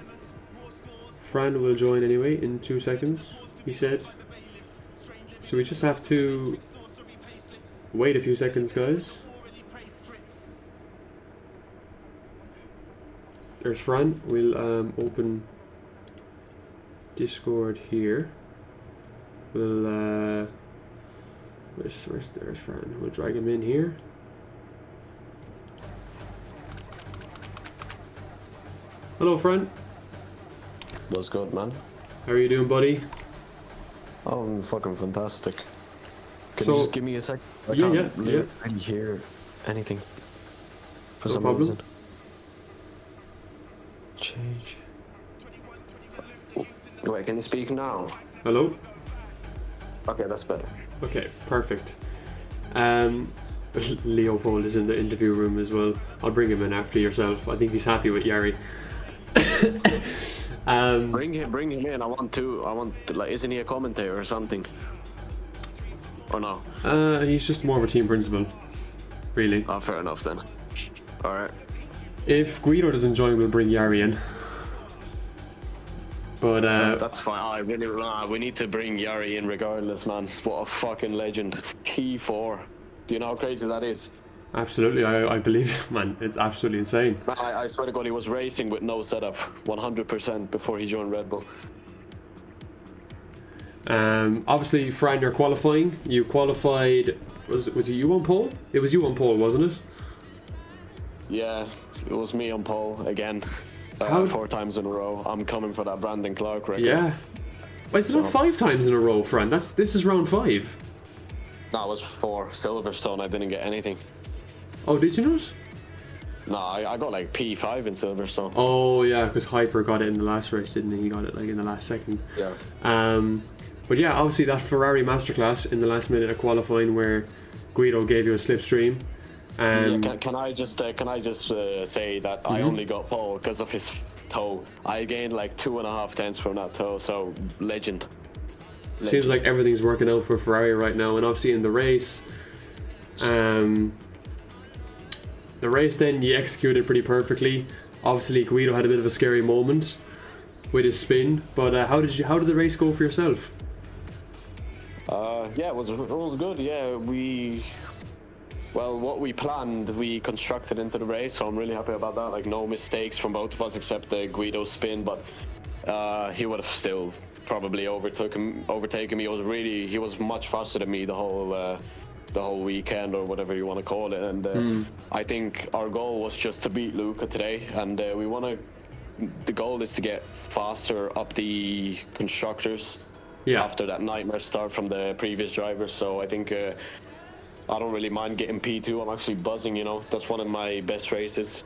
Fran will join anyway in 2 seconds, he said. So we just have to wait a few seconds, guys. There's Fran. We'll open Discord here. We'll there's Fran. We'll drag him in here. Hello, Fran. What's good, man? How are you doing, buddy? Oh, I'm fucking fantastic. Can you just give me a sec? I can't really hear anything for some problem. reason. Change. Wait, can you speak now? Hello? Okay, that's better. Okay, perfect. Leopold is in the interview room as well. I'll bring him in after yourself. I think he's happy with Yari. Bring him in. I want to, like, isn't he a commentator or something? Or no? He's just more of a team principal, really. Oh, fair enough then. All right. If Guido doesn't join, we'll bring Yari in. But that's fine. We need to bring Yari in regardless, man. What a fucking legend. P4. Do you know how crazy that is? Absolutely, I believe, man. It's absolutely insane. I swear to God, he was racing with no setup, 100% before he joined Red Bull. Obviously, Fran, you're qualifying. You qualified. Was it you on pole? It was you on pole, wasn't it? Yeah, it was me on pole again. 4 times in a row. I'm coming for that Brandon Clark record. Yeah. Wait, it's not 5 times in a row, Fran. This is round 5. No, it was 4. Silverstone, I didn't get anything. Oh, did you not? No, I got like P5 in Silverstone. Oh yeah, because Hyper got it in the last race, didn't he? He got it like in the last second. Yeah. But yeah, obviously that Ferrari masterclass in the last minute of qualifying where Guido gave you a slipstream. Can I just say that I only got pole because of his toe. I gained like 2.5 tenths from that toe, so legend. Seems like everything's working out for Ferrari right now, and obviously in the race, then you executed pretty perfectly. Obviously Guido had a bit of a scary moment with his spin, but how did the race go for yourself? Yeah, it was good. Yeah, what we planned, we constructed into the race, so I'm really happy about that. Like, no mistakes from both of us except the Guido spin, but he would have still probably overtaken me. He was much faster than me the whole weekend, or whatever you want to call it. And I think our goal was just to beat Luca today, and the goal is to get faster up the constructors after that nightmare start from the previous drivers. So I think I don't really mind getting P2. I'm actually buzzing, that's one of my best races,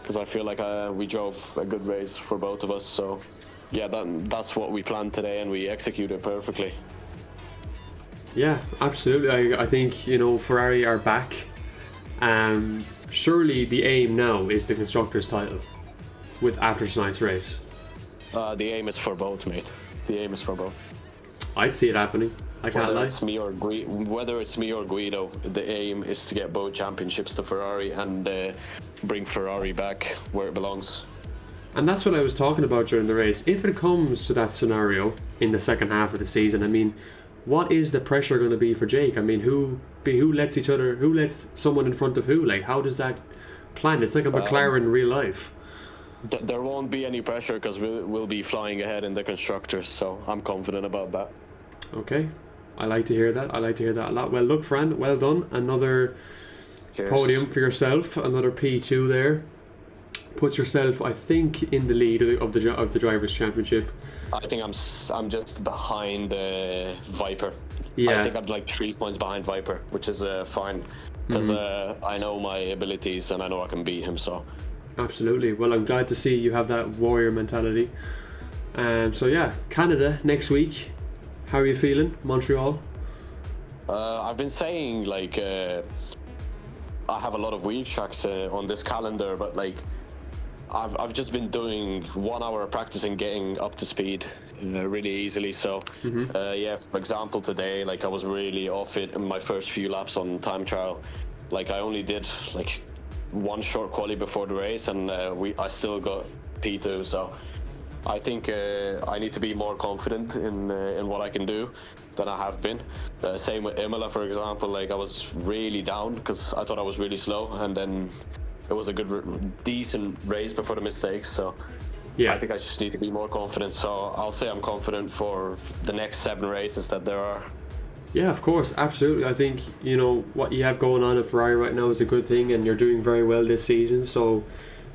because I feel like we drove a good race for both of us. So yeah, that's what we planned today, and we executed perfectly. Yeah, absolutely. I think, Ferrari are back. Surely the aim now is the constructors title after tonight's race. The aim is for both, mate. The aim is for both. I'd see it happening. I can't lie. Whether it's me or Guido, the aim is to get both championships to Ferrari and bring Ferrari back where it belongs. And that's what I was talking about during the race. If it comes to that scenario in the second half of the season, I mean, what is the pressure going to be for Jake? I mean, who lets someone in front of who? Like, how does that plan? It's like a McLaren in real life. There won't be any pressure because we'll be flying ahead in the constructors, so I'm confident about that. Okay, I like to hear that. I like to hear that a lot. Well, look, Fran, well done. Another podium for yourself. Another P2 there. Puts yourself, I think, in the lead of the drivers' championship. I think I'm just behind Viper. Yeah. I think I'm like 3 points behind Viper, which is fine, because I know my abilities and I know I can beat him. So. Absolutely. Well, I'm glad to see you have that warrior mentality. So yeah, Canada next week. How are you feeling, Montreal? I've been saying, like, I have a lot of week tracks on this calendar, but like, I've just been doing 1 hour of practice and getting up to speed really easily. So for example, today, like, I was really off it in my first few laps on time trial. Like, I only did like 1 short quali before the race, and I still got P2. So I think I need to be more confident in what I can do than I have been. Same with Imola, for example. Like, I was really down because I thought I was really slow, and then it was a decent race before the mistakes. So yeah, I think I just need to be more confident. So I'll say I'm confident for the next 7 races that there are. Yeah, of course, absolutely. I think, what you have going on at Ferrari right now is a good thing, and you're doing very well this season. So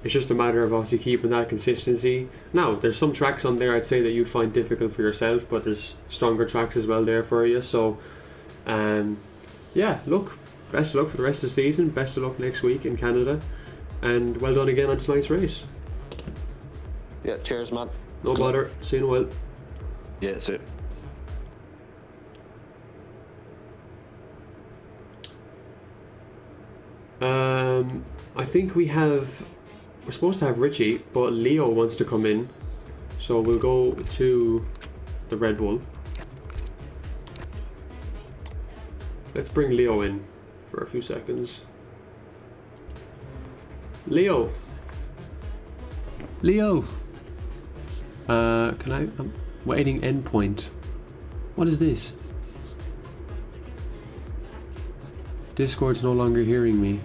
it's just a matter of obviously keeping that consistency. Now, there's some tracks on there I'd say that you'd find difficult for yourself, but there's stronger tracks as well there for you. So, yeah, look, best of luck for the rest of the season. Best of luck next week in Canada. And well done again on tonight's race. Yeah, cheers, man. No bother. See you in a while. Yeah, see you. I think we're supposed to have Richie, but Leo wants to come in. So we'll go to the Red Bull. Let's bring Leo in for a few seconds. Leo! Leo! I'm waiting endpoint. What is this? Discord's no longer hearing me.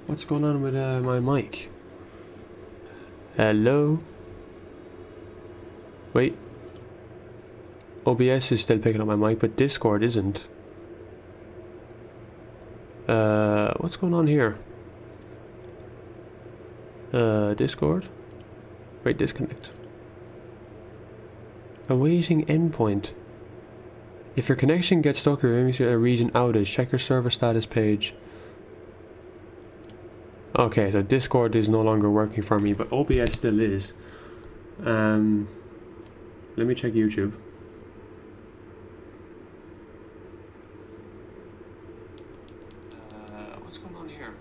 What's going on with my mic? Hello? Wait. OBS is still picking up my mic, but Discord isn't. What's going on here? Discord? Wait, disconnect. Awaiting endpoint. If your connection gets stuck or you a region outage, check your server status page. Okay, so Discord is no longer working for me, but OBS still is. Let me check YouTube. What's going on here?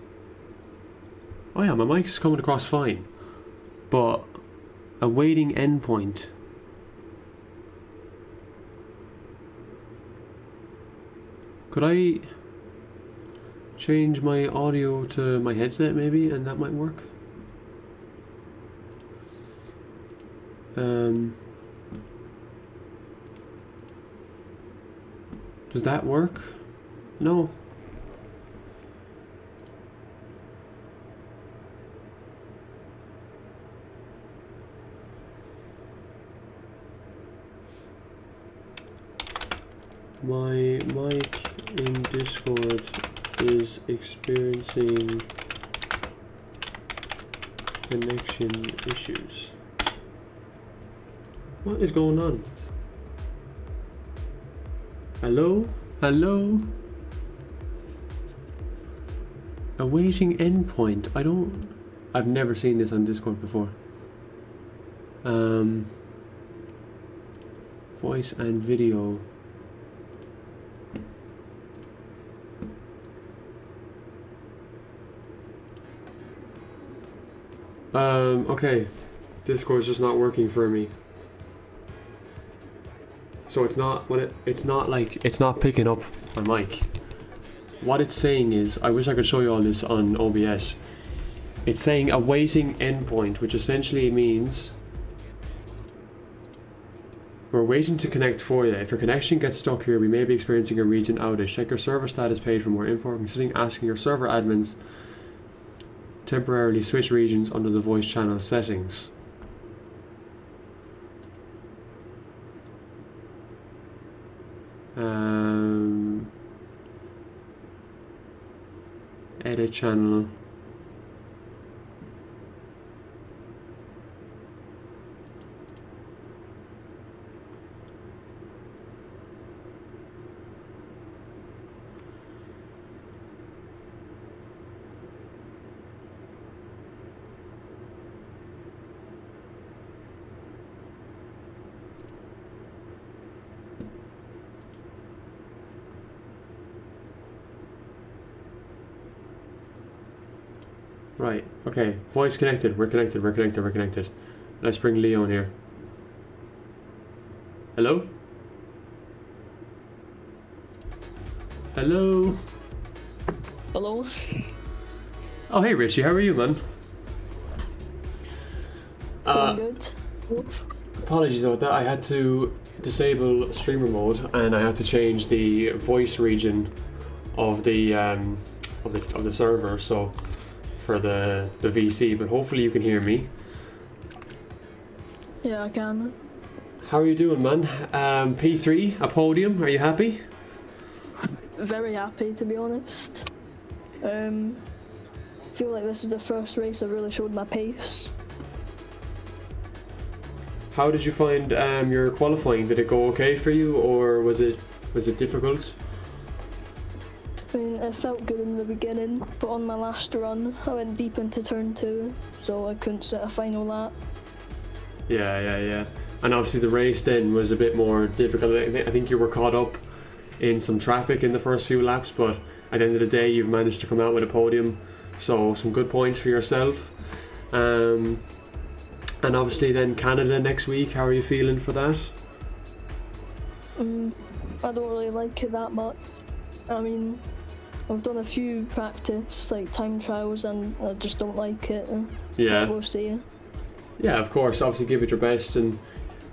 Oh yeah, my mic's coming across fine, but awaiting endpoint. Could I change my audio to my headset maybe, and that might work? Does that work? No. My mic in Discord is experiencing connection issues. What is going on? Hello? Hello? Awaiting endpoint. I've never seen this on Discord before. Voice and video. Okay. Discord's just not working for me. So it's not picking up my mic. What it's saying is, I wish I could show you all this on OBS. It's saying awaiting endpoint, which essentially means we're waiting to connect for you. If your connection gets stuck here, we may be experiencing a region outage. Check your server status page for more info, considering asking your server admins temporarily switch regions under the voice channel settings. Edit channel. Right, okay. Voice connected. We're connected. Let's bring Leo in here. Hello? Hello? Hello? Oh, hey Richie, how are you, man? Doing good. Apologies about that. I had to disable streamer mode and I had to change the voice region of the server, so for the VC, but hopefully you can hear me. Yeah, I can. How are you doing, man? P3, a podium, are you happy? Very happy, to be honest. Feel like this is the first race I really showed my pace. How did you find your qualifying? Did it go okay for you, or was it difficult? I mean, it felt good in the beginning, but on my last run, I went deep into turn 2, so I couldn't set a final lap. Yeah. And obviously the race then was a bit more difficult. I think you were caught up in some traffic in the first few laps, but at the end of the day, you've managed to come out with a podium, so some good points for yourself. And obviously then Canada next week. How are you feeling for that? I don't really like it that much. I mean, I've done a few practice, like time trials, and I just don't like it. Yeah. We'll see. Yeah, of course. Obviously, give it your best, and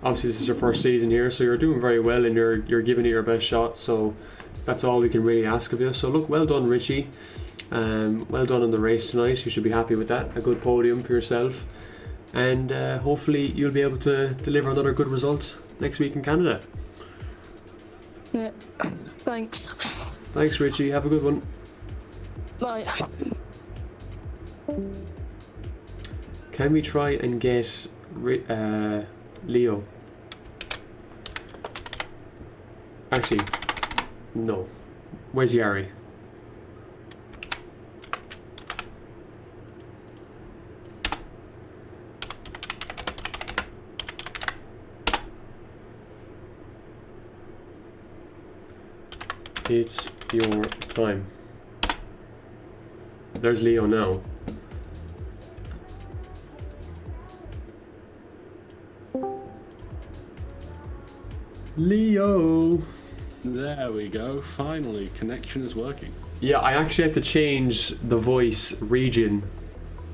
obviously this is your first season here, so you're doing very well, and you're giving it your best shot. So that's all we can really ask of you. So look, well done, Richie. Well done on the race tonight. You should be happy with that. A good podium for yourself, and hopefully you'll be able to deliver another good result next week in Canada. Yeah. Thanks. Thanks, Richie. Have a good one. Bye. Can we try and get Leo? Actually, no. Where's Yari? It's your time. There's Leo now. Leo! There we go, finally, connection is working. Yeah, I actually had to change the voice region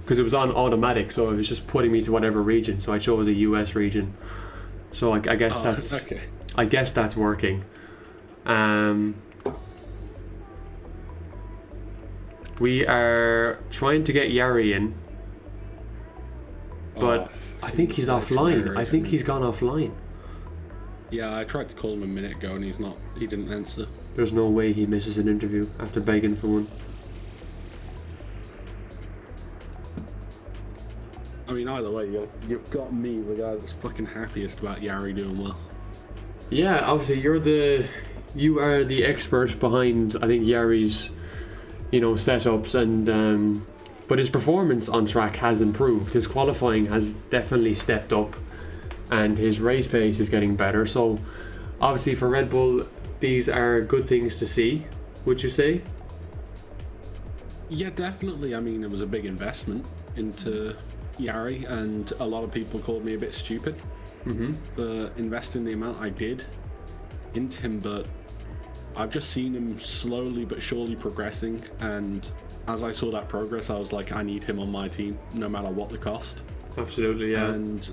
because it was on automatic, so it was just putting me to whatever region. So I chose a US region. So I guess that's okay. I guess that's working. We are trying to get Yari in, but I think he's offline. I think he's gone offline. Yeah, I tried to call him a minute ago and he didn't answer. There's no way he misses an interview after begging for one. I mean, either way, you've got me, the guy that's fucking happiest about Yari doing well. Yeah, obviously you are the expert behind, I think, Yari's, setups, and but his performance on track has improved. His qualifying has definitely stepped up, and his race pace is getting better. So obviously for Red Bull, these are good things to see, would you say? Yeah, definitely. I mean, it was a big investment into Yari, and a lot of people called me a bit stupid for investing the amount I did into him, but I've just seen him slowly but surely progressing, and as I saw that progress, I was like, I need him on my team, no matter what the cost. Absolutely, yeah. And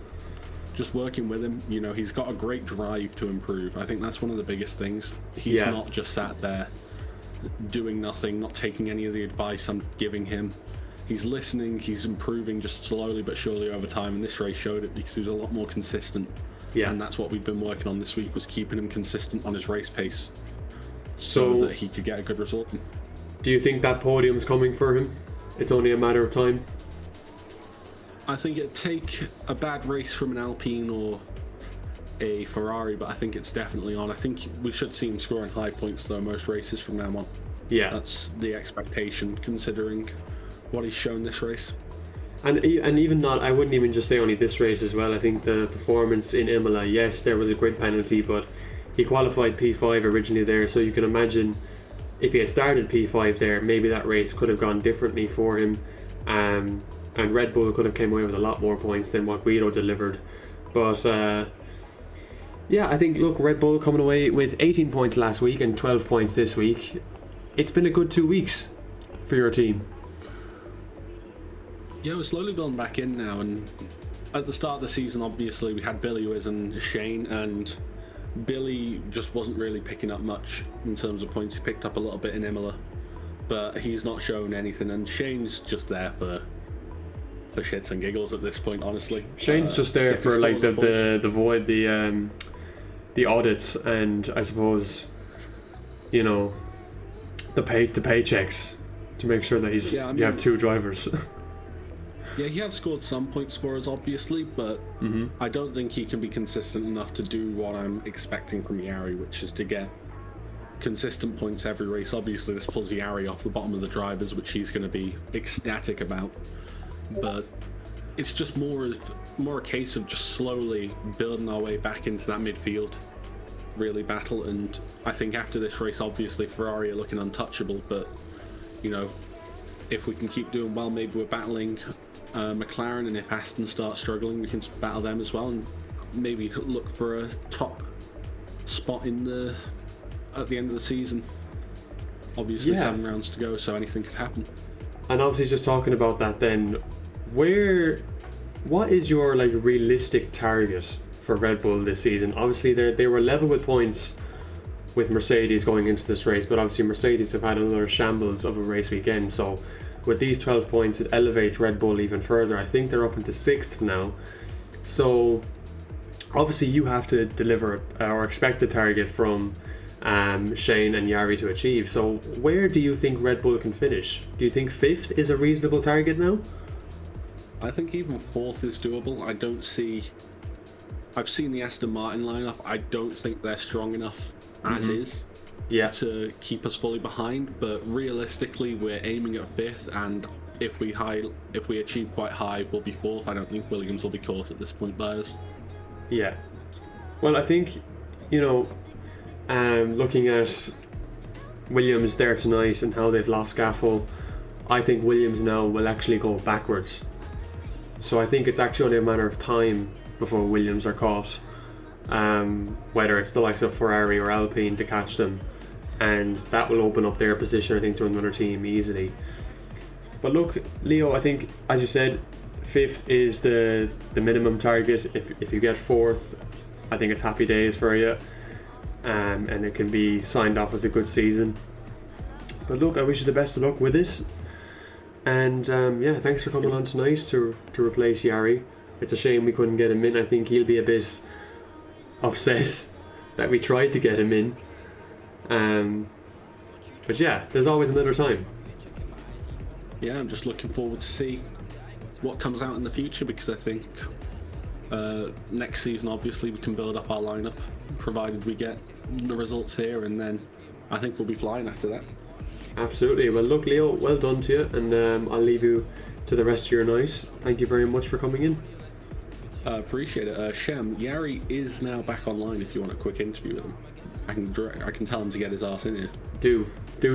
just working with him, he's got a great drive to improve. I think that's one of the biggest things. He's not just sat there doing nothing, not taking any of the advice I'm giving him. He's listening, he's improving just slowly but surely over time, and this race showed it because he was a lot more consistent. Yeah. And that's what we've been working on this week, was keeping him consistent on his race pace so that he could get a good result. Do you think that podium's coming for him? It's only a matter of time? I think it'd take a bad race from an Alpine or a Ferrari, but I think it's definitely on. I think we should see him scoring high points though most races from now on. Yeah. That's the expectation, considering what he's shown this race. And even not, I wouldn't even just say only this race as well. I think the performance in Imola, yes, there was a grid penalty, but he qualified P5 originally there, so you can imagine if he had started P5 there, maybe that race could have gone differently for him, and Red Bull could have came away with a lot more points than what Guido delivered. But yeah, I think, look, Red Bull coming away with 18 points last week and 12 points this week. It's been a good 2 weeks for your team. Yeah, we're slowly building back in now, and at the start of the season, obviously, we had Billy Wiz and Shane, and Billy just wasn't really picking up much in terms of points. He picked up a little bit in Imola, but he's not shown anything, and Shane's just there for shits and giggles at this point, honestly. Shane's just there for like the void, the audits, and I suppose, the paychecks to make sure that you have 2 drivers. Yeah, he has scored some points for us, obviously, but I don't think he can be consistent enough to do what I'm expecting from Yari, which is to get consistent points every race. Obviously, this pulls Yari off the bottom of the drivers, which he's going to be ecstatic about. But it's just more a case of just slowly building our way back into that midfield, really battle. And I think after this race, obviously, Ferrari are looking untouchable, but, if we can keep doing well, maybe we're battling McLaren, and if Aston start struggling, we can battle them as well, and maybe look for a top spot at the end of the season. Obviously, 7 rounds to go, so anything could happen. And obviously, just talking about that, then, what is your like realistic target for Red Bull this season? Obviously, they were level with points with Mercedes going into this race, but obviously Mercedes have had another shambles of a race weekend. So with these 12 points, it elevates Red Bull even further. I think they're up into 6th now. So obviously you have to deliver or expect the target from Shane and Yari to achieve. So where do you think Red Bull can finish? Do you think 5th is a reasonable target now? I think even 4th is doable. I've seen the Aston Martin lineup. I don't think they're strong enough as is to keep us fully behind, but realistically we're aiming at 5th, and if we achieve quite high, we'll be 4th. I don't think Williams will be caught at this point by us. Yeah. Well, I think, looking at Williams there tonight and how they've lost Gaffel, I think Williams now will actually go backwards. So I think it's actually only a matter of time before Williams are caught, whether it's the likes of Ferrari or Alpine to catch them, and that will open up their position, I think, to another team easily. But look, Leo, I think, as you said, 5th is the minimum target. If you get 4th, I think it's happy days for you, and it can be signed off as a good season. But look, I wish you the best of luck with it, and thanks for coming on tonight to replace Yari. It's a shame we couldn't get him in. I think he'll be a bit upset that we tried to get him in, but yeah, there's always another time. Yeah, I'm just looking forward to see what comes out in the future, because I think next season obviously we can build up our lineup, provided we get the results here, and then I think we'll be flying after that. Absolutely. Well, look, Leo, well done to you, and I'll leave you to the rest of your night. Thank you very much for coming in. Appreciate it. Shem, Yari is now back online if you want a quick interview with him. I can tell him to get his ass in here. Do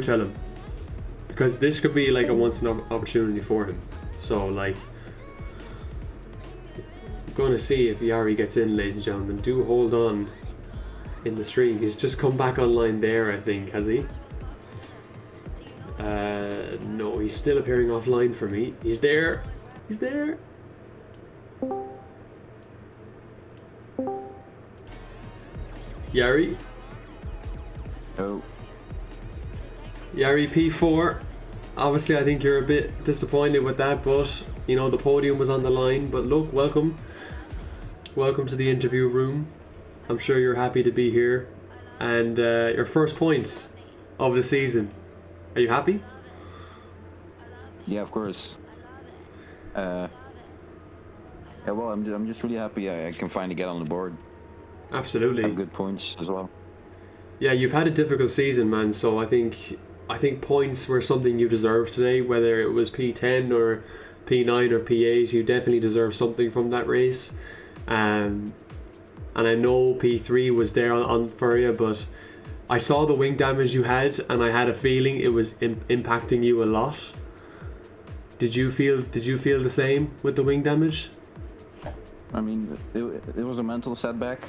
tell him, because this could be like a once in opportunity for him. So like, I'm going to see if Yari gets in, ladies and gentlemen. Do hold on in the stream. He's just come back online there, I think, has he? No, he's still appearing offline for me. He's there. Yari? Oh. Yari P4. Obviously, I think you're a bit disappointed with that, but the podium was on the line. But look, welcome to the interview room. I'm sure you're happy to be here, and your first points of the season. Are you happy? Yeah, of course. Well, I'm just really happy I can finally get on the board. Absolutely. Have good points as well. Yeah, you've had a difficult season, man. So I think points were something you deserved today. Whether it was P10 or P9 or P8, you definitely deserve something from that race. And I know P3 was there on for you, but I saw the wing damage you had, and I had a feeling it was impacting you a lot. Did you feel the same with the wing damage? I mean, it was a mental setback,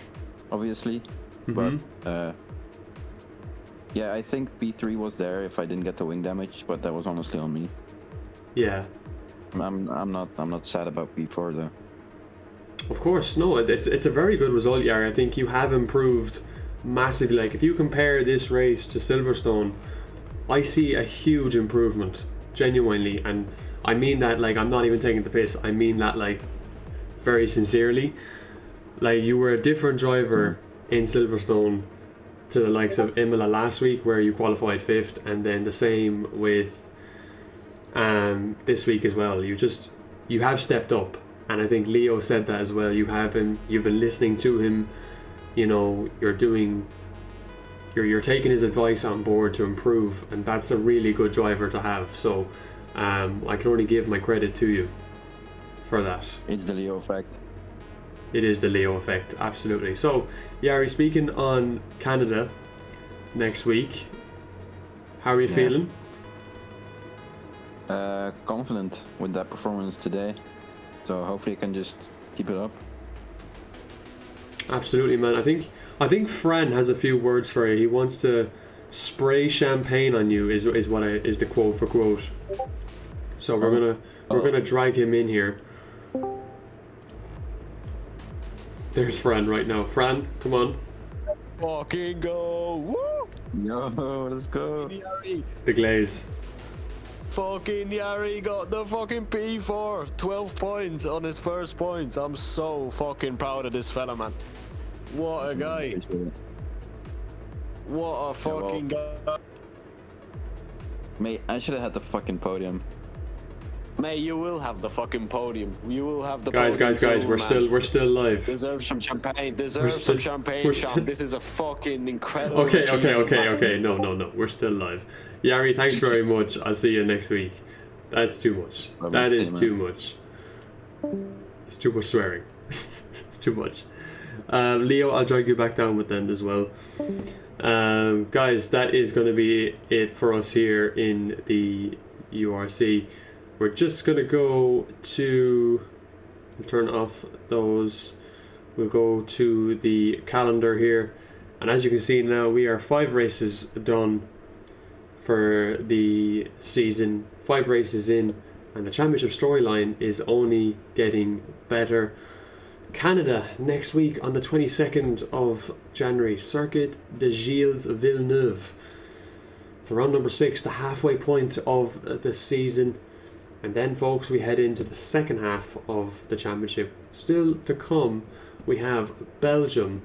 obviously, but yeah, I think P3 was there if I didn't get the wing damage, but that was honestly on me. Yeah. I'm not sad about P4 though. Of course, no. It's a very good result, Yari. I think you have improved massively. Like, if you compare this race to Silverstone, I see a huge improvement, genuinely, and I mean that, like, I'm not even taking the piss. I mean that, like, very sincerely. Like, you were a different driver in Silverstone to the likes of Imola last week, where you qualified 5th, and then the same with this week as well. You have stepped up, and I think Leo said that as well. You've been listening to him. You're taking his advice on board to improve, and that's a really good driver to have. So I can only give my credit to you for that. It's the Leo effect. It is the Leo effect, absolutely. So, Yari, speaking on Canada next week, how are you feeling? Confident with that performance today. So hopefully he can just keep it up. Absolutely, man. I think Fran has a few words for you. He wants to spray champagne on you. Is the quote for quote. So we're gonna drag him in here. There's Fran right now. Fran, come on. Fucking go! Woo! Yo, let's go. Yari. The glaze. Fucking Yari got the fucking P4. 12 points on his first points. I'm so fucking proud of this fella, man. What a guy. What a fucking guy. Mate, I should have had the fucking podium. Mate, you will have the fucking podium. You will have the Guys, podium. guys, soon, we're still live. Deserve some champagne. We're Deserve still- some champagne, we're Sean. still- This is a fucking incredible. Okay. achievement, man. No. We're still live. Yari, thanks very much. I'll see you next week. That's too much. That is too much. It's too much swearing. It's too much. Leo, I'll drag you back down with them as well. Guys, that is going to be it for us here in the URC. We're just going to go to turn off those. We'll go to the calendar here. And as you can see now, we are 5 races done for the season. 5 races in. And the championship storyline is only getting better. Canada next week on the 22nd of January. Circuit de Gilles Villeneuve. For round number 6, the halfway point of the season. And then, folks, we head into the second half of the championship. Still to come, we have Belgium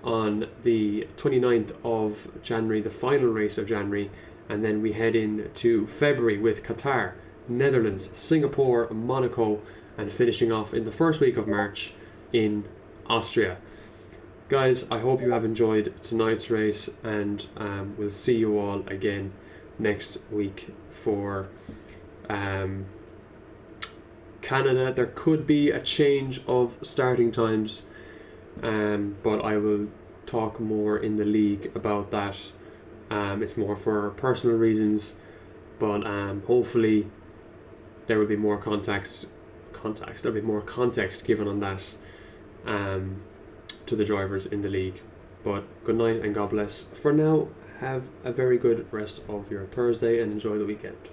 on the 29th of January, the final race of January. And then we head into February with Qatar, Netherlands, Singapore, Monaco, and finishing off in the first week of March in Austria. Guys, I hope you have enjoyed tonight's race, and we'll see you all again next week for Canada. There could be a change of starting times, but I will talk more in the league about that. It's more for personal reasons, but hopefully there will be more there'll be more context given on that to the drivers in the league. But good night and God bless. For now, have a very good rest of your Thursday and enjoy the weekend.